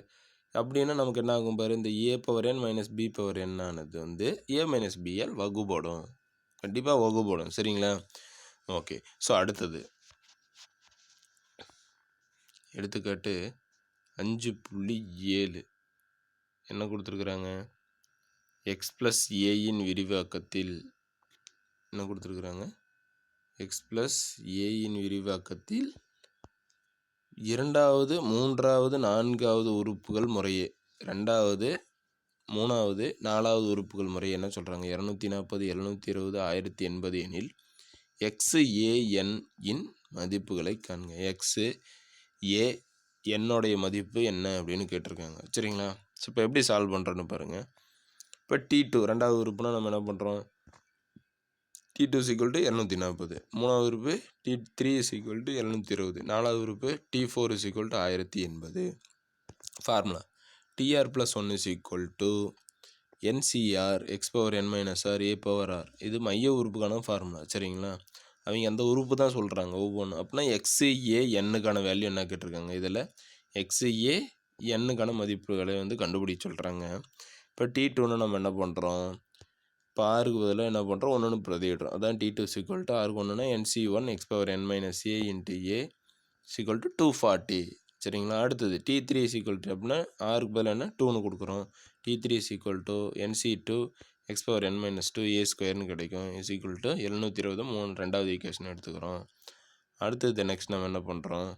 அப்படின்னா நமக்கு என்ன ஆகும் பாரு, இந்த a power n minus b power n ஆனது வந்து a minus b ஆல் வகுப்படும். கண்டிப்பாக வகுப்படும். சரிங்களா? ஓகே. ஸோ அடுத்தது எடுத்துக்காட்டு 5.7 என்ன கொடுத்துருக்குறாங்க, எக்ஸ் ப்ளஸ் ஏயின் விரிவாக்கத்தில் என்ன கொடுத்துருக்குறாங்க, எக்ஸ் ப்ளஸ் ஏயின் விரிவாக்கத்தில் இரண்டாவது மூன்றாவது நான்காவது உறுப்புகள் முறையே, ரெண்டாவது மூணாவது நாலாவது உறுப்புகள் முறையே என்ன சொல்கிறாங்க, 240 720 1080 எனில் XAN இன் மதிப்புகளை காண்க. எக்ஸு ஏ என்னுடைய மதிப்பு என்ன அப்படின்னு கேட்டிருக்காங்க. சரிங்களா? ஸோ இப்போ எப்படி சால்வ் பண்ணுறோன்னு பாருங்கள். இப்போ T2 ரெண்டாவது உறுப்புனா நம்ம என்ன பண்ணுறோம், T2 = 240, மூணாவது உறுப்பு T3 = 720, நாலாவது உறுப்பு T4 = 1080. Formula TR + 1 = NCR x power n minus r a power r. இது மைய உறுப்புக்கான ஃபார்முலா. சரிங்களா? அவங்க அந்த உறுப்பு தான் சொல்கிறாங்க ஒவ்வொன்றும். அப்படின்னா XANக்கான வேல்யூ என்ன கேட்டிருக்காங்க, இதில் XANக்கான மதிப்புகளை வந்து கண்டுபிடிக்க சொல்கிறாங்க. இப்போ T2ன்னு நம்ம என்ன பண்ணுறோம், இப்போ ஆருக்கு பதிலாக என்ன பண்ணுறோம், ஒன்று பிரதியிடுறோம். அதான் T2 = ஆருக்கு ஒன்றுனா NC1 x power n minus a into a = 240. சரிங்களா? அடுத்தது T3 = அப்படின்னா ஆருக்கு பதிலாக என்ன 2ன்னு கொடுக்குறோம். T3 = NC2 x power n minus 2 a ஸ்கொயர்னு கிடைக்கும். = 720 3 ரெண்டாவது ஈக்குவேஷன் எடுத்துக்கிறோம். அடுத்தது நெக்ஸ்ட் நம்ம என்ன பண்ணுறோம்,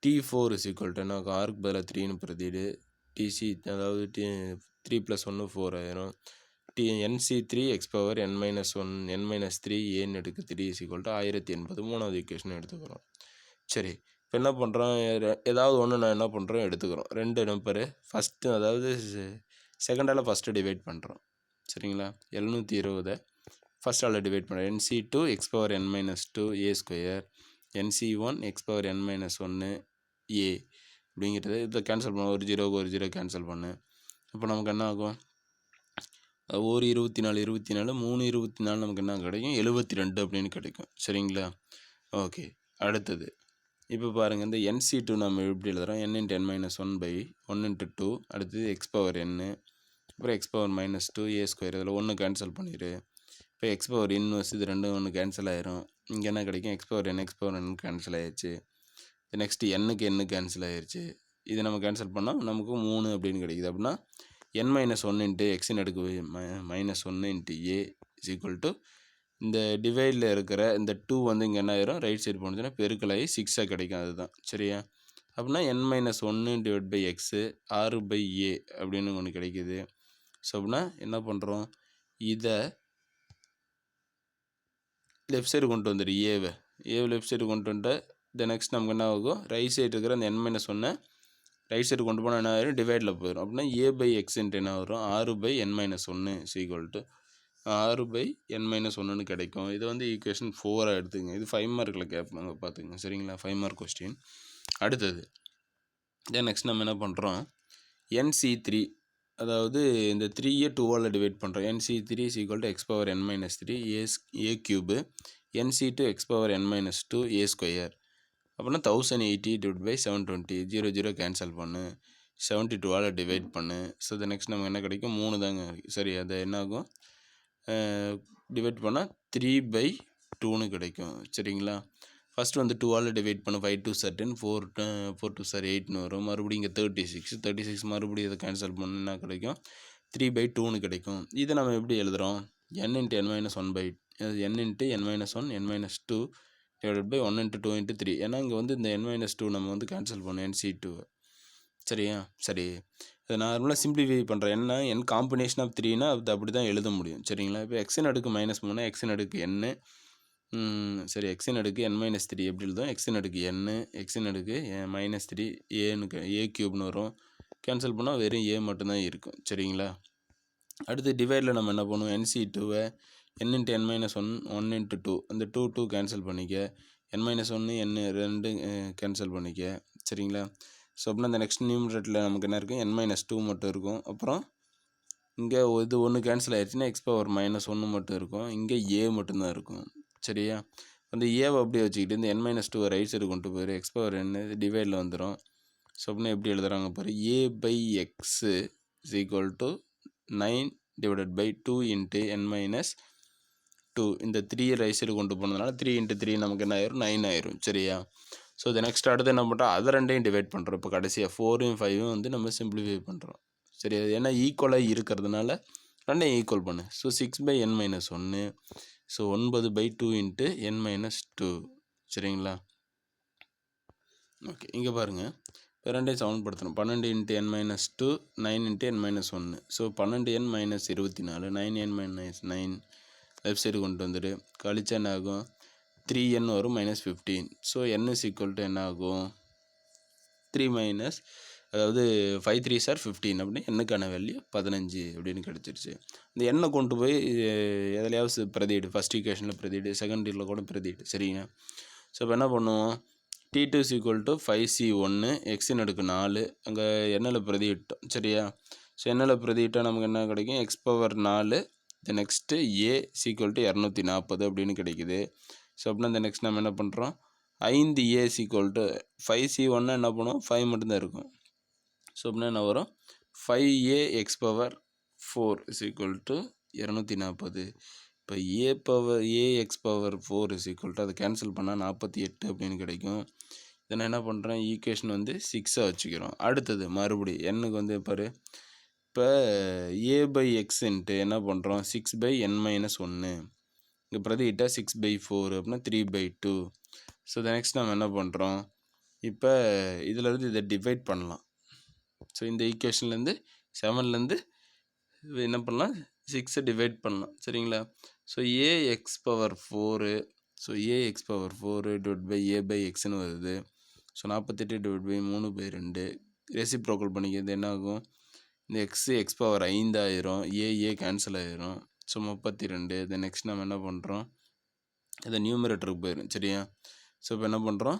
T4 = என்ன ஆருக்கு பதிலாக 3ன்னு பிரதிடு, TC அதாவது 3 + 1 4 ஆயிரும். NC3 x power n minus 3 ஏன்னு எடுக்க 3 = 1080 மூணாவது ஈக்குவேஷன் எடுத்துக்கிறோம். சரி, இப்போ என்ன பண்ணுறோம், ஏதாவது ஒன்று நான் என்ன பண்ணுறோம் எடுத்துக்கிறோம். ரெண்டு நம்பரு ஃபஸ்ட்டு, அதாவது செகண்டால் ஃபஸ்ட்டு டிவைட் பண்ணுறோம். சரிங்களா? 720 ஃபஸ்ட்டால் டிவைட் பண்ணுறோம். NC2 x power n minus 2 a square NC1 x power n minus 1 a அப்படிங்கிறது இதை கேன்சல் பண்ண, ஒரு 0 கேன்சல் பண்ணு. அப்போ நமக்கு என்ன ஆகும், ஒரு 24 3 24 நமக்கு என்ன கிடைக்கும், 72 அப்படின்னு கிடைக்கும். சரிங்களா? ஓகே. அடுத்தது இப்போ பாருங்கள், இந்த NC2 நம்ம எப்படி எழுதுகிறோம், n × n - 1/1 × 2, அடுத்தது x power n, அப்புறம் x power -2 a ஸ்கொயர், இதில் 1 கேன்சல் பண்ணிடு. இப்போ x power இன்வர்ஸ், இது ரெண்டும் 1 கேன்சல் ஆயிரும். இங்கே என்ன கிடைக்கும், x power n கேன்சல் ஆயிடுச்சு. நெக்ஸ்ட்டு n கேன்சல் ஆயிடுச்சு. இது நம்ம கேன்சல் பண்ணால் நமக்கு 3 அப்படின்னு கிடைக்குது. அப்படின்னா n - 1 × x அடுக்கு -1 × a = இந்த டிவைடில் இருக்கிற இந்த 2 வந்து இங்கே என்ன ஆயிரும், ரைட் சைடு போனதுன்னா பெருக்கலாகி 6 கிடைக்கும். அதுதான் சரியா? அப்படின்னா n - 1 / x 6/a அப்படின்னு ஒன்று கிடைக்குது. ஸோ அப்படின்னா என்ன பண்ணுறோம், இதை லெஃப்ட் சைடு கொண்டு வந்துடு, ஏவை லெஃப்ட் சைடு கொண்டு வந்துட்டு நெக்ஸ்ட் நமக்கு என்ன ஆகும், ரைட் சைடு இருக்கிற அந்த n - 1 ரைட் சைடு கொண்டு போனால் என்ன ஆயிரும், டிவைடில் போயிடும். அப்படின்னா a/x என்ன வரும், 6/n - 1 = 6/n - 1ன்னு கிடைக்கும். இது வந்து ஈக்குவேஷன் 4 எடுத்துங்க. இது 5 மார்க்கில் கேட்பாங்க, பார்த்துங்க. சரிங்களா? 5 மார்க் கொஸ்டின். அடுத்தது நெக்ஸ்ட் நம்ம என்ன பண்ணுறோம், NC3 அதாவது இந்த 3யை 2ஆல் டிவைட் பண்ணுறோம். NC3 = x power n minus 3 a cube NC2 x power n minus 2 a square. அப்படின்னா 1080 / 720 0 0 கேன்சல் பண்ணு 72ஆல் டிவைட் பண்ணு. ஸோ த நெக்ஸ்ட் நமக்கு என்ன கிடைக்கும்? 3 தாங்க. சரி, அது என்ன ஆகும்? டிவைட் பண்ணால் 3/2ன்னு கிடைக்கும். சரிங்களா? ஃபஸ்ட்டு வந்து 2ஆல் டிவைட் பண்ண 5 2 are 10 4 2 are 8ன்னு வரும். மறுபடியும் இங்கே 36 மறுபடியும் இதை கேன்சல் பண்ணா கிடைக்கும் 3/2ன்னு கிடைக்கும். இதை நம்ம எப்படி எழுதுகிறோம்? n × n - 1 n × n - 1 n - 2 / 1 × 2 × 3. ஏன்னா இங்கே வந்து இந்த n - 2 நம்ம வந்து கேன்சல் பண்ணோம் NC2. சரியா? சரி, இதை நார்மலாக சிம்பிளிஃபை பண்ணுறேன். என்ன n காம்பினேஷன் ஆஃப் 3னா அது அப்படி தான் எழுத முடியும். சரிங்களா? இப்போ x-3 - x n சரி, x-n - -3 எப்படி எழுதும்? x-n -3 a கியூப்னு வரும். கேன்சல் பண்ணால் வெறும் a மட்டும்தான் இருக்கும். சரிங்களா? அடுத்து டிவைடில் நம்ம என்ன பண்ணுவோம்? NC2வை n × n - 1 1 × 2 அந்த 2 கேன்சல் பண்ணிக்க, n - 1 n 2 கேன்சல் பண்ணிக்க. சரிங்களா? ஸோ அப்படின்னா இந்த நெக்ஸ்ட் நியூமரேட்டரில் நமக்கு என்ன இருக்குது? n - 2 மட்டும் இருக்கும். அப்புறம் இங்கே இது 1 கேன்சல் ஆயிடுச்சுன்னா x power -1 மட்டும் இருக்கும். இங்கே a மட்டும்தான் இருக்கும். சரியா? அந்த ஏவை அப்படியே வச்சுக்கிட்டு இந்த n - 2 ரைட் சைடு கொண்டு போயிரு x power n டிவைடில் வந்துடும். ஸோ அப்படின்னா எப்படி எழுதுறாங்க பாரு? a/x = 9 / 2 × n - 2. இந்த 3 ரைட் சைடு கொண்டு போனதுனால 3 × 3 நமக்கு என்ன ஆயிரும்? 9 ஆயிரும். சரியா? ஸோ இதை நெக்ஸ்ட் அடுத்து என்ன பண்ணுறோம்? அதை ரெண்டையும் டிவைட் பண்ணுறோம். இப்போ கடைசியாக 4ம் 5ம் வந்து நம்ம சிம்பிளிஃபை பண்ணுறோம். சரி, அது ஏன்னா ஈக்குவலாக இருக்கிறதுனால ரெண்டையும் ஈக்குவல் பண்ணு. So 6/n - 1 so 9/2 × n - 2. சரிங்களா? ஓகே, இங்கே பாருங்கள். இப்போ ரெண்டையும் சமன்படுத்தணும். 12 × n - 2 9 × n - 1 so 12n - 24 9n - 9 left side கொண்டு வந்துடு. கழிச்சா என்ன ஆகும்? 3n வரும் -15. ஸோ n = என்ன ஆகும்? 3 அதாவது 5 3s are 15 அப்படின்னு என்னக்கான வேல்யூ 15 அப்படின்னு கிடச்சிருச்சு. இந்த எண்ணை கொண்டு போய் எதுலையாவது பிரதியிடு. ஃபஸ்ட் ஈக்குவேஷனில் பிரதியிடு, செகண்ட் இயரில் கூட பிரதியிடு. சரிங்க? ஸோ இப்போ என்ன பண்ணுவோம்? T2 = 5C1 x-n - 4 அங்கே எண்ணில் பிரதியிட்டோம். சரியா? ஸோ எண்ணில் பிரதியிட்டால் நமக்கு என்ன கிடைக்கும்? x power 4 the next a = 240 அப்படின்னு கிடைக்குது. ஸோ அப்படின்னா இந்த நெக்ஸ்ட் நம்ம என்ன பண்ணுறோம்? 5a = 5C1 என்ன பண்ணுவோம்? 5 மட்டும்தான் இருக்கும். ஸோ அப்படின்னா என்ன வரும்? 5a x power 4 = 240. இப்போ a x power 4 = அதை கேன்சல் பண்ணால் 48 அப்படின்னு கிடைக்கும். இதை நான் என்ன பண்ணுறேன்? ஈக்குவேஷன் வந்து 6ஆக வச்சுக்கிறோம். அடுத்தது மறுபடியும் எண்ணுக்கு வந்து பாரு, இப்போ a/x என்ன பண்ணுறோம்? 6/n - 1 இங்கே பிரதியிட்டால் 6/4 அப்படின்னா 3/2. ஸோ நெக்ஸ்ட் நம்ம என்ன பண்ணுறோம்? இப்போ இதிலேருந்து இதை டிவைட் பண்ணலாம். ஸோ இந்த ஈக்குவேஷன்லேருந்து 7லேருந்து என்ன பண்ணலாம்? 6 டிவைட் பண்ணலாம். சரிங்களா? So ax power 4 so ax power 4 / a/xன்னு வருது. ஸோ 48 / 3/2 ரெசிப்ரோக்கல் பண்ணிக்கிறது என்ன ஆகும்? இந்த x power 5 ஆயிரும். a கேன்சல் ஆயிரும். ஸோ 32. இதை நெக்ஸ்ட் நம்ம என்ன பண்ணுறோம்? இதை நியூமரேட்டருக்கு போயிடும். சரியா? ஸோ இப்போ என்ன பண்ணுறோம்?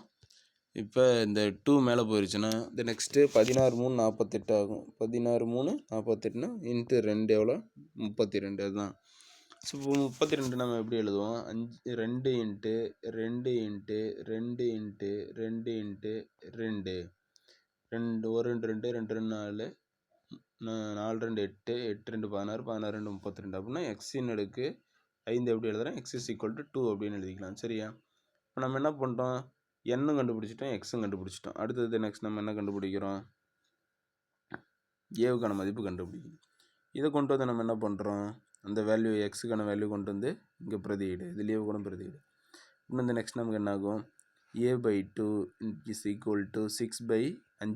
இப்போ இந்த 2 மேலே போயிடுச்சுன்னா இந்த நெக்ஸ்ட்டு 16 3 48 ஆகும். 16 3 48னா இன்ட்டு 2 எவ்வளோ? 32. அதுதான். ஸோ இப்போ 32 நம்ம எப்படி எழுதுவோம்? 2 × 2 × 2 × 2 × 2 2 1 2 2 2 4 4 2 8 8 2 16 16 2 32 அப்படின்னா x-n - 5 எப்படி எழுதுறேன்? x = 2 அப்படின்னு எழுதிக்கலாம். சரியா? இப்போ நம்ம என்ன பண்ணுறோம்? என்னும் கண்டுபிடிச்சிட்டோம், எக்ஸும் கண்டுபிடிச்சிட்டோம். அடுத்தது நெக்ஸ்ட் நம்ம என்ன கண்டுபிடிக்கிறோம்? ஏவுக்கான மதிப்பு கண்டுபிடிக்கணும். இதை கொண்டு வந்து நம்ம என்ன பண்ணுறோம்? அந்த வேல்யூ எக்ஸுக்கான வேல்யூ கொண்டு வந்து இங்கே பிரதியிடு. இது ஏவு கூட பிரதியிடு. இன்னும் இந்த நெக்ஸ்ட் நமக்கு என்ன ஆகும்? a/2 = 6/5 - 1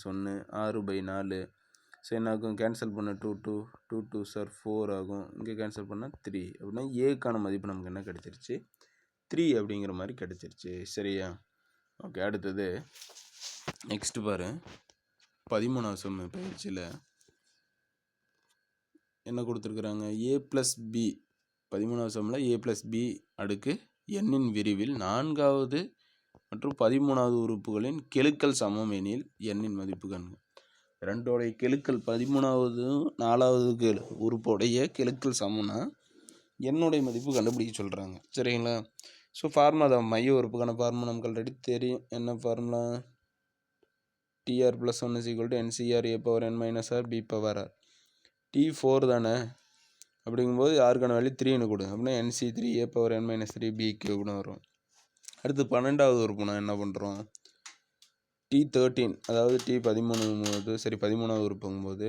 6/4. ஸோ என்ன ஆகும்? கேன்சல் பண்ண 2 2s are 4 ஆகும். இங்கே கேன்சல் பண்ணால் 3 அப்படின்னா ஏக்கான மதிப்பு நமக்கு என்ன கிடச்சிருச்சு? 3 அப்படிங்கிற மாதிரி கிடச்சிருச்சு. சரியா? ஓகே, அடுத்தது நெக்ஸ்ட்டு பாரு. 13வது சம் பயிற்சியில் என்ன கொடுத்துருக்குறாங்க? a+b 13வது சம்மில் a+b அடுக்கு n விரிவில் 4வது மற்றும் 13வது உறுப்புகளின் கெழுக்கள் சமம் எனில் n மதிப்பு காண்க. 2 கெழுக்கள் 13வது 4வது உறுப்போடைய கெழுக்கள் சமம்னா என்னுடைய மதிப்பு கண்டுபிடிக்க சொல்கிறாங்க. சரிங்களா? ஸோ ஃபார்முலா தான், மைய உறுப்புக்கான ஃபார்முலா நமக்கு ஆல்ரெடி தெரியும். என்ன formula? TR + 1 = NCR A⁻n - B ⁻r. T4 தானே, அப்படிங்கும்போது யாருக்கான வேல்யூ 3ன்னு கொடு, அப்படின்னா NC3 A⁻n - 3B³ வரும். அடுத்து 12வது உறுப்புனா என்ன பண்ணுறோம்? T13, அதாவது T13வது உறுப்புங்கும்போது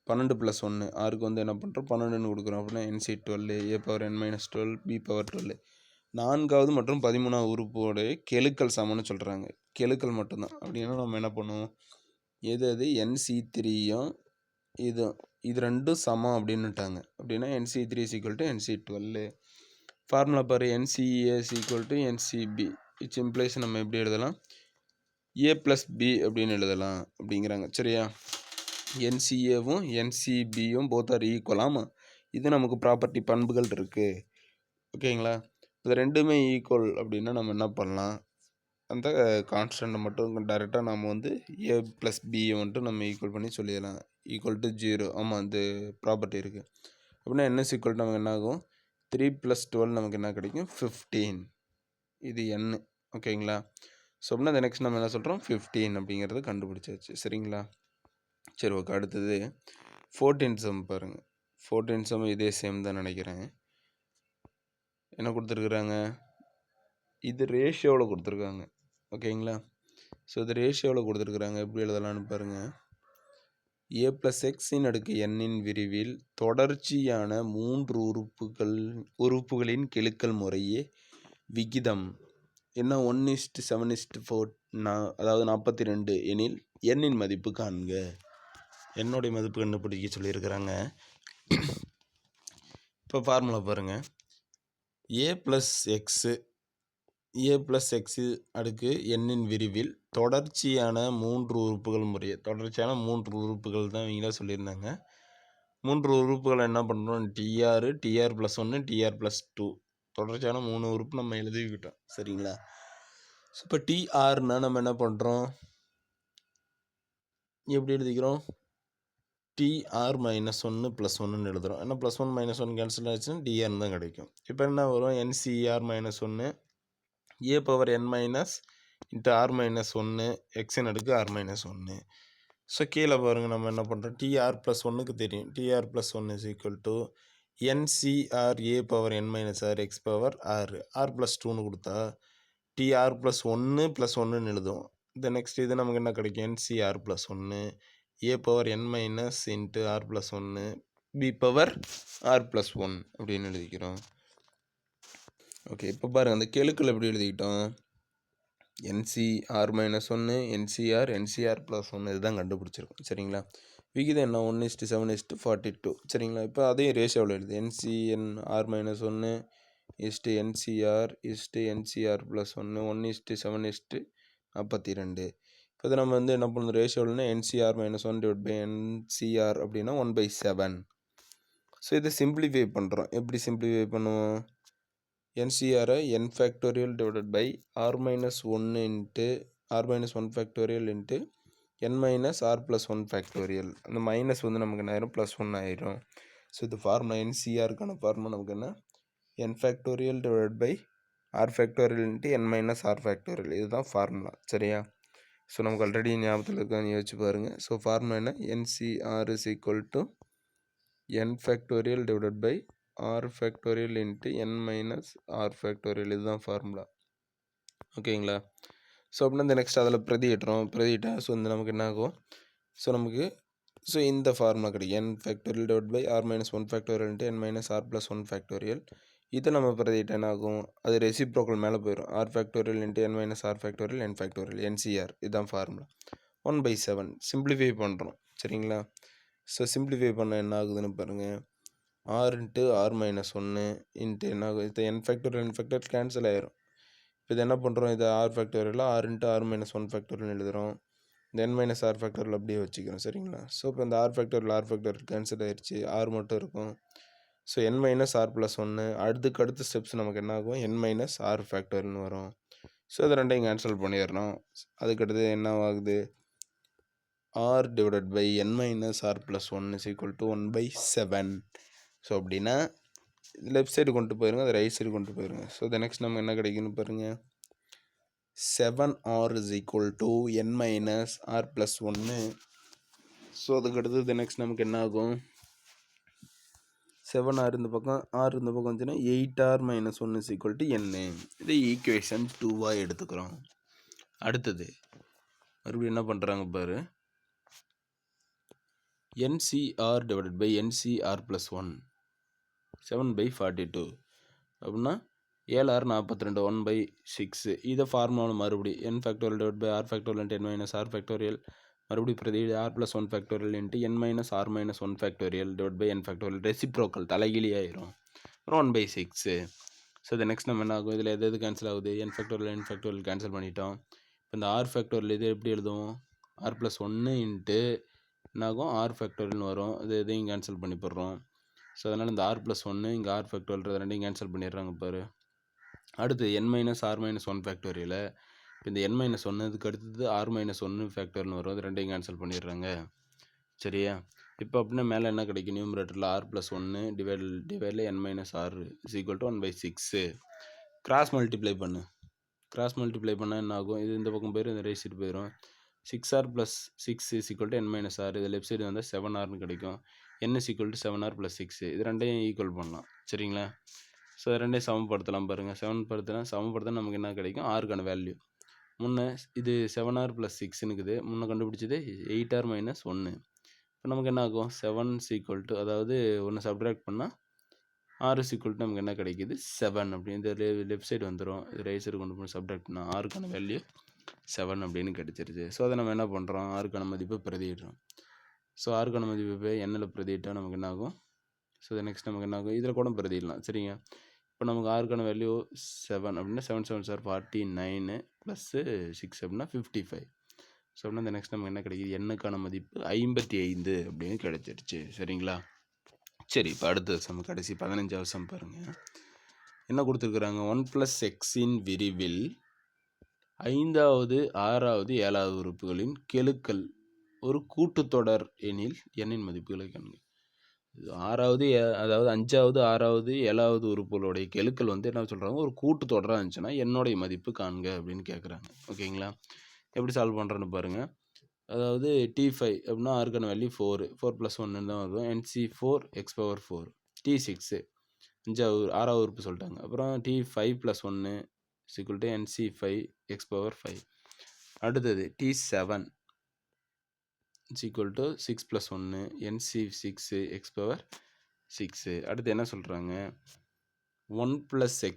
12 + 1 ஆருக்கு வந்து என்ன பண்ணுறோம்? 12ன்னு கொடுக்குறோம். அப்படின்னா NC12 A⁻n - 12 B⁻12. 4வது மற்றும் 13வது உறுப்போடைய கெழுக்கள் சமம்னு சொல்கிறாங்க. கெழுக்கள் மட்டும்தான். அப்படின்னா நம்ம என்ன பண்ணுவோம்? எது NC3யும் இது ரெண்டும் சமம் அப்படின்னுட்டாங்க. அப்படின்னா NC3 = NC12. ஃபார்முலா பாரு, NCA = NCB. விச் இம்ப்ளைஸ் நம்ம எப்படி எழுதலாம்? A + B அப்படின்னு எழுதலாம் அப்படிங்கிறாங்க. சரியா? NCAவும் NCBயும் போத் ஆர் ஈக்குவல். ஆமாம், இது நமக்கு ப்ராப்பர்ட்டி பண்புகள் இருக்குது. ஓகேங்களா? இது ரெண்டுமே ஈக்குவல் அப்படின்னா நம்ம என்ன பண்ணலாம்? அந்த கான்ஸ்டண்ட்டை மட்டும் டைரெக்டாக நம்ம வந்து A + Bயை மட்டும் நம்ம ஈக்குவல் பண்ணி சொல்லிடலாம். = 0. ஆமாம், அந்த ப்ராப்பர்ட்டி இருக்குது. அப்படின்னா NS = நமக்கு என்ன ஆகும்? 3 + 12 நமக்கு என்ன கிடைக்கும்? 15. இது N. ஓகேங்களா? ஸோ அப்படின்னா நெக்ஸ்ட் நம்ம என்ன சொல்கிறோம்? 15 அப்படிங்கிறது கண்டுபிடிச்சாச்சு. சரிங்களா? சரி, ஓகே. அடுத்தது 14 சம் பாருங்கள். 14 சம் இதே சேம் தான் நினைக்கிறேன். என்ன கொடுத்துருக்குறாங்க? இது ரேஷியோவில் கொடுத்துருக்காங்க. ஓகேங்களா? ஸோ இது ரேஷியோவில் கொடுத்துருக்குறாங்க. எப்படி எழுதலான்னு பாருங்கள். A + x⁻n விரிவில் தொடர்ச்சியான 3 உறுப்புகளின் கெழுக்கள் முறையே விகிதம் என்ன 1:7:4, அதாவது 42 எனில் n மதிப்பு காண்க. என்னுடைய மதிப்பு கண்டுபிடிக்க சொல்லியிருக்கிறாங்க. இப்போ ஃபார்முலா பாருங்கள். A + x அடுக்கு n விரிவில் தொடர்ச்சியான 3 உறுப்புகள் முறையே, தொடர்ச்சியான 3 உறுப்புகள் தான் இவங்களா சொல்லியிருந்தாங்க. 3 உறுப்புகளை என்ன பண்ணுறோம்? TR + 1 TR + 2 தொடர்ச்சியான 3 உறுப்பு நம்ம எழுதிக்கிட்டோம். சரிங்களா? ஸோ இப்போ TRனா நம்ம என்ன பண்ணுறோம்? எப்படி எழுதிக்கிறோம்? TR - 1 + 1ன்னு எழுதுகிறோம். ஏன்னா +1 - 1 கேன்சல் ஆச்சுன்னா TRன்னு தான் கிடைக்கும். இப்போ என்ன வரும்? NCR - 1 A⁻n - R-1 x⁻r - 1. So கீழே பாருங்கள், நம்ம என்ன பண்ணுறோம்? TR + 1க்கு தெரியும். TR + 1 = NCR A⁻n - R x⁻r. R + 2ன்னு கொடுத்தா TR + 1 + 1ன்னு எழுதுவோம். இந்த நெக்ஸ்ட் இது நமக்கு என்ன கிடைக்கும்? NCR + 1 A⁻n - R + 1 B⁻r + 1 அப்படின்னு எழுதிக்கிறோம். ஓகே, இப்போ பாருங்கள், அந்த கெழுக்கள் எப்படி எழுதிக்கிட்டோம்? NCR - 1 NCR + 1 இதுதான் கண்டுபிடிச்சிருக்கோம். சரிங்களா? விகிதம் என்ன? 1:7:42. சரிங்களா? இப்போ அதையும் ரேஷியோவில் எழுது. NCR - 1 NCR NCR + 1 1:7:42. இப்போ இதை நம்ம வந்து என்ன பண்ணணும்? ரேஷியோவில்னா NCR - 1/NCR அப்படின்னா 1/7. ஸோ இதை சிம்பிளிஃபை பண்ணுறோம். எப்படி சிம்பிளிஃபை பண்ணுவோம்? NCR n factorial divided by R - 1 into R - 1 factorial into n minus R plus 1 factorial. அந்த மைனஸ் வந்து நமக்கு என்ன ஆயிரும்? +1 ஆயிரும். ஸோ இது ஃபார்முலா NCRக்கான ஃபார்முலா நமக்கு என்ன? n factorial divided by R factorial into n minus R factorial. இதுதான் ஃபார்முலா. சரியா? ஸோ நமக்கு ஆல்ரெடி ஞாபகத்தில் இருக்கான்னு யோசிச்சு பாருங்கள். ஸோ ஃபார்முலா என்ன? NCR = n factorial divided by R factorial into n minus R factorial. இதுதான் ஃபார்முலா. ஓகேங்களா? ஸோ அப்படின்னா இந்த நெக்ஸ்ட் அதில் பிரதியிட்டா ஸோ இந்த நமக்கு என்ன ஆகும்? ஸோ இந்த ஃபார்முலா கிடைக்கும். n factorial divided by R - 1 factorial into n minus R plus 1 factorial. இதை நம்ம பிரதியிட்டா என்ன ஆகும்? அது ரெசிப்ரோக்கல் மேலே போயிடும். R factorial into n minus R factorial n factorial NCR. இதுதான் ஃபார்முலா. 1/7 சிம்பிளிஃபை பண்ணுறோம். சரிங்களா? ஸோ சிம்பிளிஃபை பண்ண என்ன ஆகுதுன்னு பாருங்கள். R into R - 1 into என்ன ஆகும்? இது n factorial கேன்சல் ஆயிரும். இப்போ இது என்ன பண்ணுறோம்? இது R factorial R into R - 1 factorial எழுதுகிறோம். இந்த n minus R factorial அப்படியே வச்சுக்கிறோம். சரிங்களா? ஸோ இப்போ இந்த R factorial கேன்சல் ஆயிடுச்சு. R மட்டும் இருக்கும். So n minus R plus 1 அடுத்த ஸ்டெப்ஸ் நமக்கு என்ன ஆகும்? n minus R factorialனு வரும். ஸோ இது ரெண்டையும் கேன்சல் பண்ணிடுறோம். அதுக்கடுத்து என்ன ஆகுது? R divided by n minus r plus 1 is equal to 1/7. So அப்படின்னா லெஃப்ட் சைடு கொண்டு போயிருங்க, அது ரைட் சைடு கொண்டு போயிருங்க. ஸோ த நெக்ஸ்ட் நம்ம என்ன கிடைக்குன்னு பாருங்கள். 7r is equal to n minus r plus 1. So அதுக்கு அடுத்தது நெக்ஸ்ட் நமக்கு என்ன ஆகும்? 7r இந்த பக்கம், ஆர் இந்த பக்கம் வந்துச்சுன்னா 8r minus 1 is equal to n. இது ஈக்குவேஷன் 2 எடுத்துக்கிறோம். அடுத்தது மறுபடியும் என்ன பண்ணுறாங்க பாரு. NCR divided by NCR plus 1 7/42 அப்படின்னா 7r 42 1/6. இதை ஃபார்முலா மறுபடியும் n factorial divide by r factorial into n minus r factorial மறுபடியும் பிரதி r plus 1 factorial into n minus r minus 1 factorial divide by n factorial reciprocal தலைகிலி ஆயிரும். அப்புறம் 1/6. So இது next நம்ம என்ன ஆகும்? இதில் எது கேன்சல் ஆகுது? n ஃபேக்டோரியல் கேன்சல் பண்ணிட்டோம். இப்போ இந்த ஆர் ஃபேக்டோரியல் இது எப்படி எழுதுவோம்? ஆர் ப்ளஸ் 1 இன்ட்டு என்னாகும்? ஆர் ஃபேக்டோரியல்னு வரும். இதையும் கேன்சல் பண்ணி போடுறோம். ஸோ அதனால் இந்த ஆர் ப்ளஸ் 1 இங்கே ஆர் ஃபேக்டோரியல் ரெண்டையும் கேன்சல் பண்ணிடுறாங்க பாரு. அடுத்து n minus r minus 1 factorial. இப்போ இந்த n மைனஸ் 1 இதுக்கு அடுத்தது ஆர் மைனஸ் 1 ஃபேக்டோரியல்னு வரும். அது ரெண்டையும் கேன்சல் பண்ணிடுறாங்க. சரியா? இப்போ அப்படின்னா மேலே என்ன கிடைக்கும்? நியூமரேட்டரில் ஆர் ப்ளஸ் 1 டிவைடில் n minus r is equal to 1/6. Cross multiply பண்ணு. கிராஸ் மல்டிப்ளை பண்ணால் என்ன ஆகும்? இது இந்த பக்கம் போயிடும், இந்த ரைட் சைடு போயிடும். 6r plus 6 is equal to n minus r. இது லெஃப்ட் சைடு வந்தால் 7rனு கிடைக்கும். n is equal to 7r plus 6. இது ரெண்டையும் ஈக்குவல் பண்ணலாம். சரிங்களா? ஸோ ரெண்டையும் சமப்படுத்தலாம் பாருங்கள். சமப்படுத்தினா நமக்கு என்ன கிடைக்கும்? ஆருக்கான வேல்யூ முன்னே இது 7r ப்ளஸ் 6ன்னு இருக்குது. முன்னே கண்டுபிடிச்சது 8r மைனஸ் 1. இப்போ நமக்கு என்ன ஆகும்? 7 ஈக்குவல் டு, அதாவது ஒன்று சப்ட்ராக்ட் பண்ணால் ஆர் இஸ் ஈக்குவல் டு நமக்கு என்ன கிடைக்கிது? 7 அப்படின்னு. இந்த லெஃப்ட் சைடு வந்துடும், இது ரைட் சைடு கொண்டு போய் சப்ட்ராக்ட் பண்ணால் ஆருக்கான வேல்யூ 7 அப்படின்னு கிடச்சிருச்சு. ஸோ அதை நம்ம என்ன பண்ணுறோம்? ஆருக்கான மதிப்பை பிரதியிடுறோம். ஸோ ஆருக்கான மதிப்பை எண்ணில் பிரதியிட்டால் நமக்கு என்ன ஆகும்? ஸோ நெக்ஸ்ட் நமக்கு என்ன ஆகும்? இதில் கூட பிரதியிடலாம். சரிங்க? இப்போ நமக்கு ஆருக்கான வேல்யூ 7 அப்படின்னா 7 7 சார் 49 ப்ளஸ்ஸு 6 அப்படின்னா 55. ஸோ அப்படின்னா இந்த நெக்ஸ்ட் நமக்கு என்ன கிடைக்கிது? எண்ணுக்கான மதிப்பு 55 அப்படின்னு கிடைச்சிருச்சு. சரிங்களா? சரி, இப்போ அடுத்த சம், கடைசி 15வது சம் பாருங்கள். என்ன கொடுத்துருக்குறாங்க? 1 + xஇன் விரிவில் 5வது 6வது 7வது உறுப்புகளின் கெழுக்கள் ஒரு கூட்டுத்தொடர் எனில் எண்ணின் மதிப்புகளை காண்க. 6வது அதாவது 5வது 6வது 7வது உறுப்புகளுடைய கெழுக்கள் வந்து என்ன சொல்கிறாங்க? ஒரு கூட்டுத்தொடராக இருந்துச்சுன்னா என்னுடைய மதிப்பு காண்க அப்படின்னு கேட்குறாங்க. ஓகேங்களா? எப்படி சால்வ் பண்ணுறேன்னு பாருங்கள். அதாவது T5 அப்படின்னா ஆருக்கான வேல்யூ 4 + 1 தான் வரும். NC4 x⁴. T6 6வது உறுப்பு சொல்லிட்டாங்க. அப்புறம் T5 + 1 = NC5 x⁴. அடுத்தது T7 = 6 + 1 NC6 x⁴. அடுத்து என்ன சொல்கிறாங்க? 1 +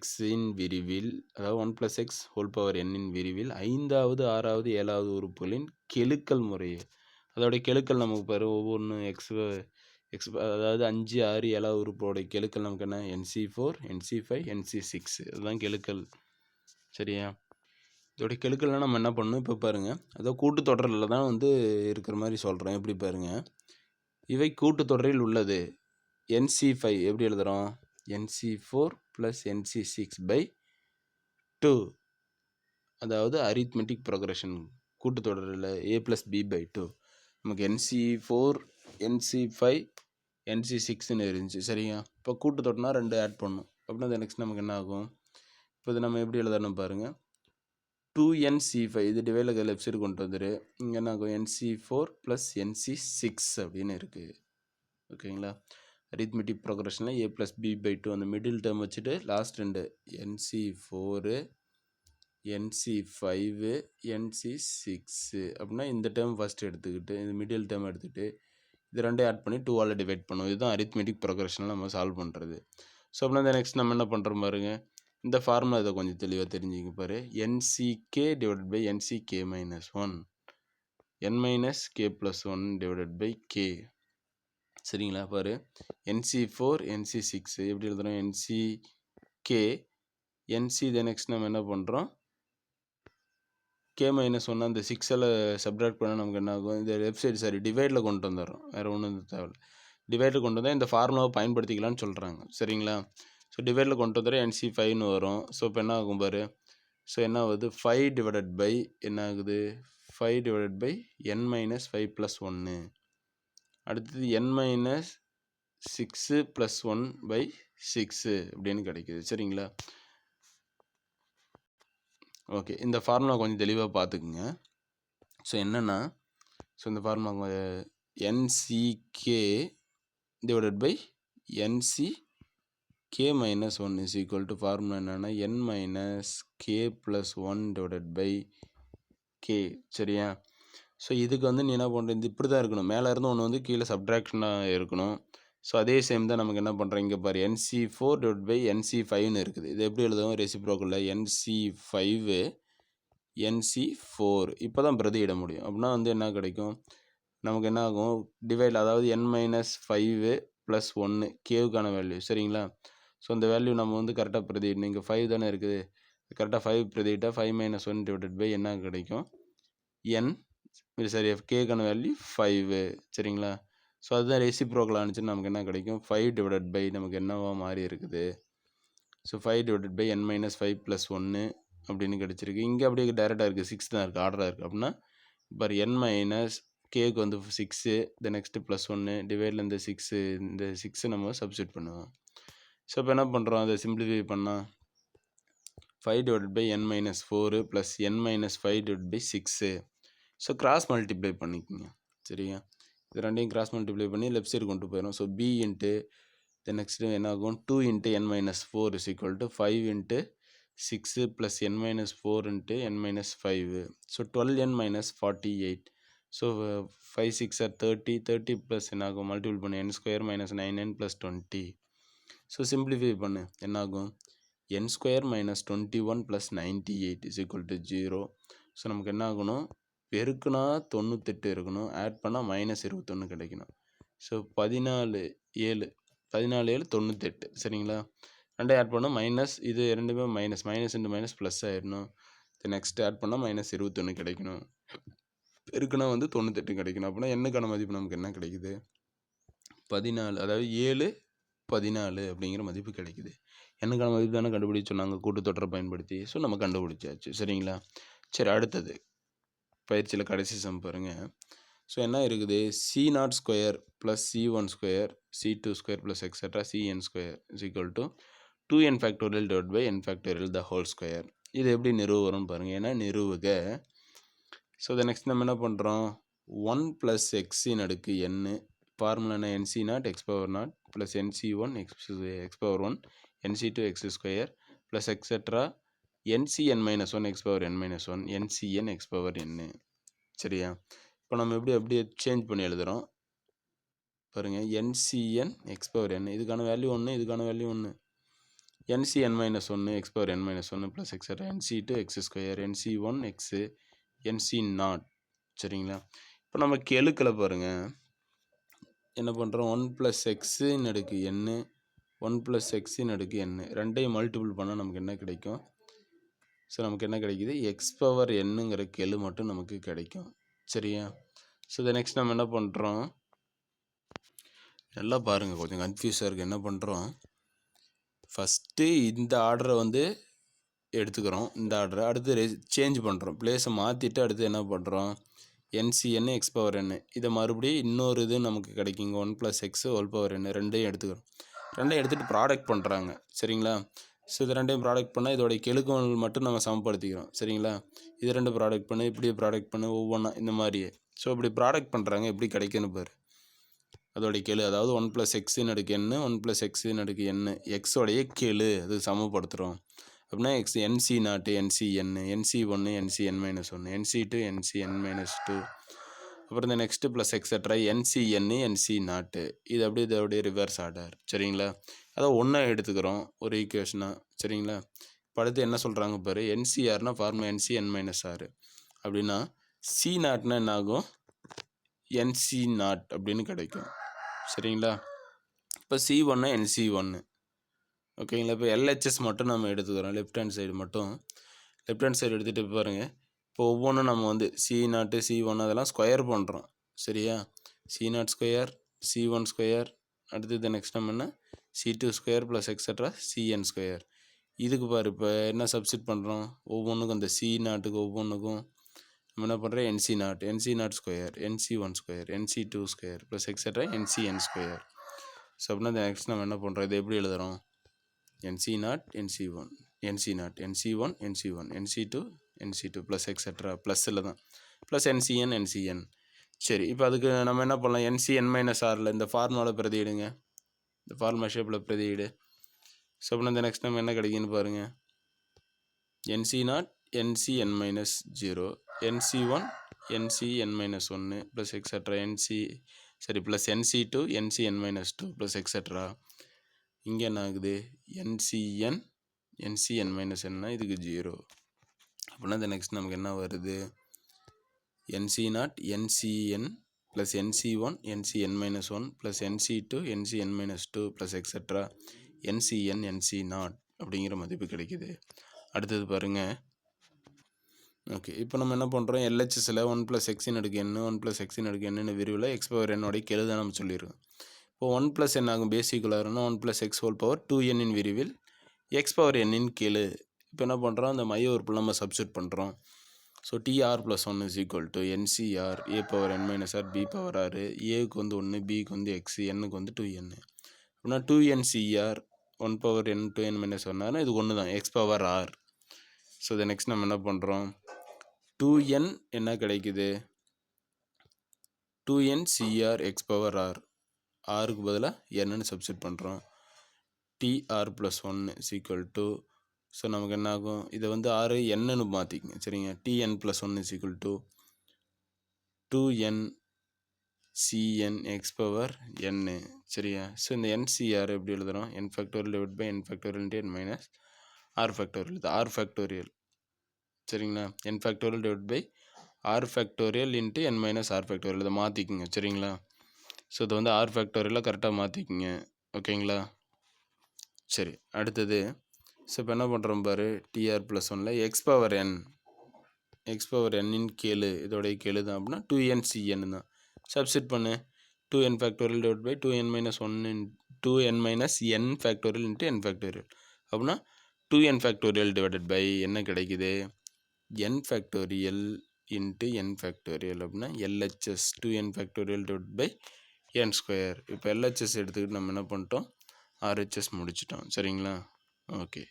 xஇன் விரிவில், அதாவது 1 + x ஹோல் பவர் n விரிவில் 5வது 6வது 7வது உறுப்புகளின் கெழுக்கள் முறையே, அதோடைய கெழுக்கள் நமக்கு பாரு ஒவ்வொன்று எக்ஸ், அதாவது 5 6 7வது உறுப்போடைய கெழுக்கள் நமக்கு என்ன? NC4 NC5 NC6 அதுதான் கெழுக்கள். சரியா? இதோடைய கெழுக்கள்லாம் நம்ம என்ன பண்ணணும்? இப்போ பாருங்கள், அதாவது கூட்டுத்தொடரில் தான் வந்து இருக்கிற மாதிரி சொல்கிறோம். எப்படி பாருங்கள், இவை கூட்டுத்தொடரில் உள்ளது. NC5 எப்படி எழுதுகிறோம்? NC4 + NC6/2. அதாவது அரித்மெட்டிக் ப்ரோக்ரஷன் கூட்டுத்தொடரில் A + B/2. நமக்கு NC4 NC5 NC6ன்னு இருந்துச்சு. சரியா? இப்போ கூட்டுத்தொடர்னா 2 ஆட் பண்ணணும். அப்படின்னா நெக்ஸ்ட் நமக்கு என்ன ஆகும்? இப்போ இது நம்ம எப்படி எழுதணும் பாருங்கள். 2NC5 இது டிவைடில் லெஃப்ட் சைடு கொண்டு வந்துரு. இங்கே என்ன ஆகும்? NC4 + NC6 அப்படின்னு இருக்குது. ஓகேங்களா? அரித்மெட்டிக் ப்ரோக்ரஷனில் A + B/2 அந்த மிடில் டேர்ம் வச்சுட்டு லாஸ்ட் 2 NC4 NC5 NC6 அப்படின்னா இந்த டேர்ம் ஃபஸ்ட்டு எடுத்துக்கிட்டு இந்த மிடில் டேர்ம் எடுத்துக்கிட்டு இது ரெண்டையும் ஆட் பண்ணி 2ஆல் டிவைட் பண்ணுவோம். இதுதான் அரித்மெட்டிக் ப்ரோக்ரஷனில் நம்ம சால்வ் பண்ணுறது. ஸோ அப்படின்னா இந்த நெக்ஸ்ட் நம்ம என்ன பண்ணுறோம் பாருங்க, இந்த ஃபார்முலா இதை கொஞ்சம் தெளிவாக தெரிஞ்சுக்க பாரு. NCK / NCK - 1 n - k + 1 / k. சரிங்களா? பாரு, NC4 NC6 எப்படி எழுதுகிறோம்? NCK NC இதை நெக்ஸ்ட் நம்ம என்ன பண்ணுறோம்? K - 1 அந்த 6ஆல் சப்ட்ராக்ட் பண்ணால் நமக்கு என்ன ஆகும்? இந்த லெஃப்ட் சைடு சாரி டிவைடில் கொண்டு வந்துடுறோம். வேறு ஒன்றும் தேவையில்லை. டிவைடில் கொண்டு வந்தால் இந்த ஃபார்முலாவை பயன்படுத்திக்கலாம்னு சொல்கிறாங்க. சரிங்களா? ஸோ டிவைடில் கொண்டு வந்துடுற NC5ன்னு வரும். ஸோ இப்போ என்ன ஆகும் பாரு, ஸோ என்ன ஆகுது? 5 / என்ன ஆகுது? 5 divided by n minus 5 plus 1. அடுத்தது n மைனஸ் 6 ப்ளஸ் 1 பை 6 அப்படின்னு கிடைக்குது. சரிங்களா? ஓகே, இந்த ஃபார்முலா கொஞ்சம் தெளிவாக பார்த்துக்குங்க. ஸோ என்னென்னா, ஸோ இந்த formula n C k divided by n C k minus 1 is equal to formula என்னென்னா n minus k plus 1 divided by k. சரியா? ஸோ இதுக்கு வந்து நீ என்ன பண்ணுற, இது இப்படி தான் இருக்கணும். மேலே இருந்து ஒன்று வந்து கீழே சப்ட்ராக்ஷனாக இருக்கணும். ஸோ அதே சேம் தான் நமக்கு என்ன பண்ணுறோம், இங்கே பாரு NC4 டிவைட் பை NC5ன்னு இருக்குது. இது எப்படி எழுதுவோம், ரெசிப்ரோக்கலில் NC5 NC4 இப்போ தான் பிரதியிட முடியும். அப்படின்னா வந்து என்ன கிடைக்கும் நமக்கு, என்ன ஆகும், டிவைட், அதாவது n மைனஸ் 5 ப்ளஸ் 1 கேவுக்கான வேல்யூ. சரிங்களா? ஸோ அந்த வேல்யூ நம்ம வந்து கரெக்டாக பிரதியிடணும். இங்கே 5 தானே இருக்குது, கரெக்டாக 5 பிரதியிட்டால் 5 மைனஸ் 1 டிவைடட் பை என்ன கிடைக்கும், n, இது சரி, கேக்கான வேல்யூ 5. சரிங்களா? ஸோ அதுதான் ரெசிப்ரோக்கல் ஆனிச்சுன்னு நமக்கு என்ன கிடைக்கும், 5 டிவைடட் பை நமக்கு என்னவா மாறி இருக்குது, so 5 divided by n minus 5 plus 1 அப்படின்னு கிடச்சிருக்கு. இங்கே அப்படியே டேரெக்டாக இருக்குது, 6 தான் இருக்குது, ஆர்டராக இருக்குது. அப்படின்னா இப்போ n மைனஸ் கேக்கு வந்து 6, த நெக்ஸ்ட்டு ப்ளஸ் 1 டிவைடில் இந்த 6, இந்த 6 நம்ம சப்ஸ்டியூட் பண்ணுவோம். ஸோ இப்போ என்ன பண்ணுறோம், அதை சிம்பிளிஃபை பண்ணால் 5 divided by n minus 4 plus n minus 5 divide by 6. So cross multiply பண்ணிக்கோங்க. சரியா? இது ரெண்டையும் கிராஸ் மல்டிப்ளை பண்ணி லெஃப்ட் சைடு கொண்டு போயிடும். So b into the next என்ன ஆகும், 2 into n minus 4 is equal to 5 into 6 plus n minus 4 into n minus 5. So 12n minus 48. So 5 6 or 30, 30 plus என்ன ஆகும், மல்டிபிள் பண்ணு, n square minus 9n plus 20. So simplify பண்ணு, என்ன ஆகும், n square minus 21 plus 98 is equal to 0. So நமக்கு என்ன ஆகணும், பெருக்குனா 98 இருக்கணும், ஆட் பண்ணால் மைனஸ் 21 கிடைக்கணும். ஸோ 14 7 98. சரிங்களா? ரெண்டையும் ஆட் பண்ணால் மைனஸ், இது ரெண்டுமே minus, minus into minus plus ஆயிடணும். நெக்ஸ்ட் ஆட் பண்ணால் மைனஸ் 21 கிடைக்கணும். பெருக்குனா வந்து 98 கிடைக்கணும். அப்படின்னா என்னக்கான மதிப்பு நமக்கு என்ன கிடைக்குது, 14, அதாவது 7 14 அப்படிங்கிற மதிப்பு கிடைக்குது. என்னக்கான மதிப்பு தானே கண்டுபிடிச்சு சொன்னாங்க கூட்டுத்தொடரை பயன்படுத்தி. ஸோ நம்ம கண்டுபிடிச்சாச்சு. சரிங்களா? சரி, அடுத்தது பயிற்சியில் கடைசி சம் பாருங்கள். ஸோ என்ன இருக்குது, C0 square plus C1 square C2 square plus extra CN square is equal to 2n factorial divide by n factorial the whole square. இது எப்படி நிறுவுறோம்னு பாருங்கள். ஏன்னா நிறுவுக. ஸோ த நெக்ஸ்ட் நம்ம என்ன பண்ணுறோம், 1 ப்ளஸ் எக்ஸின் அடுக்கு n, ஃபார்முலா என்ன, NC0 X power 0 plus NC1 X power 1 NC2 X square plus extra NCn minus 1 X power n minus 1 NCn X power n. சரியா? இப்போ நம்ம எப்படி சேஞ்ச் பண்ணி எழுதுகிறோம் பாருங்கள். NCn எக்ஸ் பவர் n, இதுக்கான வேல்யூ 1, இதுக்கான value 1, NCn minus 1 X power n minus 1 plus etcetera NC2 X square NC1 x NC0. சரிங்களா? இப்போ நம்ம கெழுக்களை பாருங்கள், என்ன பண்ணுறோம், 1 ப்ளஸ் எக்ஸின் அடுக்கு n, 1 ப்ளஸ் எக்ஸின் அடுக்கு n, ரெண்டையும் மல்டிபிள் பண்ணால் நமக்கு என்ன கிடைக்கும், ஸோ நமக்கு என்ன கிடைக்குது, எக்ஸ் பவர் என்னங்கிற கெழு மட்டும் நமக்கு கிடைக்கும். சரியா? ஸோ இதை நெக்ஸ்ட் நம்ம என்ன பண்ணுறோம், நல்லா பாருங்கள், கொஞ்சம் கன்ஃபியூஸாக இருக்குது. என்ன பண்ணுறோம், ஃபஸ்ட்டு இந்த ஆர்டரை வந்து எடுத்துக்கிறோம், இந்த ஆர்டரை அடுத்து சேஞ்ச் பண்ணுறோம், பிளேஸை மாற்றிட்டு அடுத்து என்ன பண்ணுறோம், NCn எக்ஸ் பவர் n, இதை மறுபடியும் இன்னொரு இது நமக்கு கிடைக்குங்க, 1 plus X whole power n, ரெண்டையும் எடுத்துக்கிறோம். ரெண்டையும் எடுத்துகிட்டு ப்ராடக்ட் பண்ணுறாங்க. சரிங்களா? ஸோ இது ரெண்டையும் ப்ராடக்ட் பண்ணால் இதோடைய கெழுக்கள் மட்டும் நம்ம சமப்படுத்திக்கிறோம். சரிங்களா? இது ரெண்டு ப்ராடக்ட் பண்ணு, இப்படியே ப்ராடக்ட் பண்ணு, ஒவ்வொன்றா இந்த மாதிரியே. ஸோ இப்படி ப்ராடக்ட் பண்ணுறாங்க, எப்படி கிடைக்குன்னு பாரு. அதோடைய கெழு, அதாவது 1 ப்ளஸ் எக்ஸின் அடுக்கு n, 1 ப்ளஸ் எக்ஸின் அடுக்கு n, எக்ஸோடைய கெழு அது சமப்படுத்துகிறோம். அப்படின்னா X NC0 NCn, NC1 NCn minus 1, NC2 NCn minus 2, அப்புறம் இந்த next plus etcetera NCn NC0. இது அப்படியே இதோடைய ரிவர்ஸ் ஆர்டர். சரிங்களா? அதை ஒன்றா எடுத்துக்கிறோம் ஒரு ஈக்குவேஷனாக. சரிங்களா? இப்போ அடுத்து என்ன சொல்கிறாங்க பாரு, NCRனா ஃபார்முலா NCn மைனஸ் R, அப்படின்னா C0னா என்ன ஆகும், NC0 அப்படின்னு கிடைக்கும். சரிங்களா? இப்போ C1னா NC1. ஓகேங்களா? இப்போ LHS மட்டும் நம்ம எடுத்துக்கிறோம், லெஃப்ட் ஹேண்ட் சைடு மட்டும். லெஃப்ட் ஹேண்ட் சைடு எடுத்துகிட்டு பாருங்கள். இப்போ ஒவ்வொன்றும் நம்ம வந்து C0 C1 அதெல்லாம் ஸ்கொயர் பண்ணுறோம். சரியா? C0 ஸ்கொயர், C1 ஸ்கொயர், அடுத்தது நெக்ஸ்ட் நம்ம என்ன, C2 square plus extra CN square. இதுக்கு பாரு, இப்போ என்ன சப்ஸ்டிட் பண்ணுறோம், ஒவ்வொன்றுக்கும் அந்த C0க்கு ஒவ்வொன்றுக்கும் நம்ம என்ன பண்ணுறோம் NC0 square NC1 square NC2 square plus etcetera NCN square. So அப்படின்னா நெக்ஸ்ட் நம்ம என்ன பண்ணுறோம், இதை எப்படி எழுதுகிறோம், NC0 NC1 NC0 NC1 NC1 NC2 NC2 plus etcetera ப்ளஸ்ஸில் தான் ப்ளஸ் NCN NCN. சரி, இப்போ அதுக்கு நம்ம என்ன பண்ணலாம், NCN-Rல இந்த ஃபார்முலாவில் பிரதியிடுங்க, இந்த ஃபார்முலா ஷேப்பில் பிரதியிடு. ஸோ அப்படின்னா இந்த நெக்ஸ்ட் நம்ம என்ன கிடைக்குன்னு பாருங்கள், NC0 NCN-0 NC1 NCN-1 plus etcetera plus NC2 NCN-2 plus etcetera. இங்கே என்ன ஆகுது, NCN NCN-1 இதுக்கு 0. அப்படின்னா இந்த நெக்ஸ்ட் நமக்கு என்ன வருது, NC0 NCN plus NC1 NCN-1 plus NC2 NCN-2 plus etcetera NCN NC0 அப்படிங்கிற மதிப்பு கிடைக்குது. அடுத்தது பாருங்கள். ஓகே, இப்போ நம்ம என்ன பண்ணுறோம், LHSல 1 + x அடுக்கு n 1 + x அடுக்கு n விரிவில் x பவர் n உடைய கெழு தான் நம்ம சொல்லியிருக்கோம். இப்போ 1 + n ஆகும், பேசிக்குள்ளாக இருந்தால் 1 + x ஹோல் பவர் 2n இன் விரிவில் x பவர் n இன் கெழு. இப்போ என்ன பண்ணுறோம், அந்த மைய உறுப்பில் நம்ம சப்ஸ்டியூட் பண்ணுறோம். So TR + 1 = NCR a power n - r b power r. ஏக்கு வந்து 1, பிக்கு வந்து x, என்னுக்கு வந்து 2n. அப்படின்னா 2NCR 1 பவர் n 2n - 1 இது 1 தான், x பவர் r. ஸோ இதை நெக்ஸ்ட் நம்ம என்ன பண்ணுறோம், 2n என்ன கிடைக்குது, 2NCR x பவர் r, rக்கு பதிலாக என்னன்னு சப்ஸ்டியூட் பண்ணுறோம். TR + 1 = ஸோ நமக்கு என்ன ஆகும், இதை வந்து r என்னன்னு மாற்றிக்குங்க, சரிங்க. TN + 1 = 2NCN x power n, சரியா. ஸோ இந்த NCR எப்படி எழுதுகிறோம், n factorial / n factorial × n - r factorial, இது r ஃபேக்டோரியல், சரிங்களா. n factorial / r factorial × n - r factorial, இதை மாற்றிக்குங்க, சரிங்களா. ஸோ இதை வந்து r ஃபேக்டோரியலாக கரெக்டாக மாற்றிக்குங்க, ஓகேங்களா. சரி, அடுத்தது. ஸோ இப்போ என்ன பண்ணுறோம் பாரு, TR + 1ல் x பவர் n இன் கெழு, இதோடைய கெழு தான். அப்படின்னா 2NCN தான். சப்ஸ்டியூட் பண்ணு, 2n factorial / 2n - 1 2n - n factorial × n factorial. அப்படின்னா 2n ஃபேக்டோரியல் / என்ன கிடைக்குது, n ஃபேக்டோரியல் × n ஃபேக்டோரியல். அப்படின்னா LHS 2n factorial / n square. இப்போ LHS எடுத்துக்கிட்டு நம்ம என்ன பண்ணிட்டோம், RHS முடிச்சிட்டோம், சரிங்களா. ஓகே.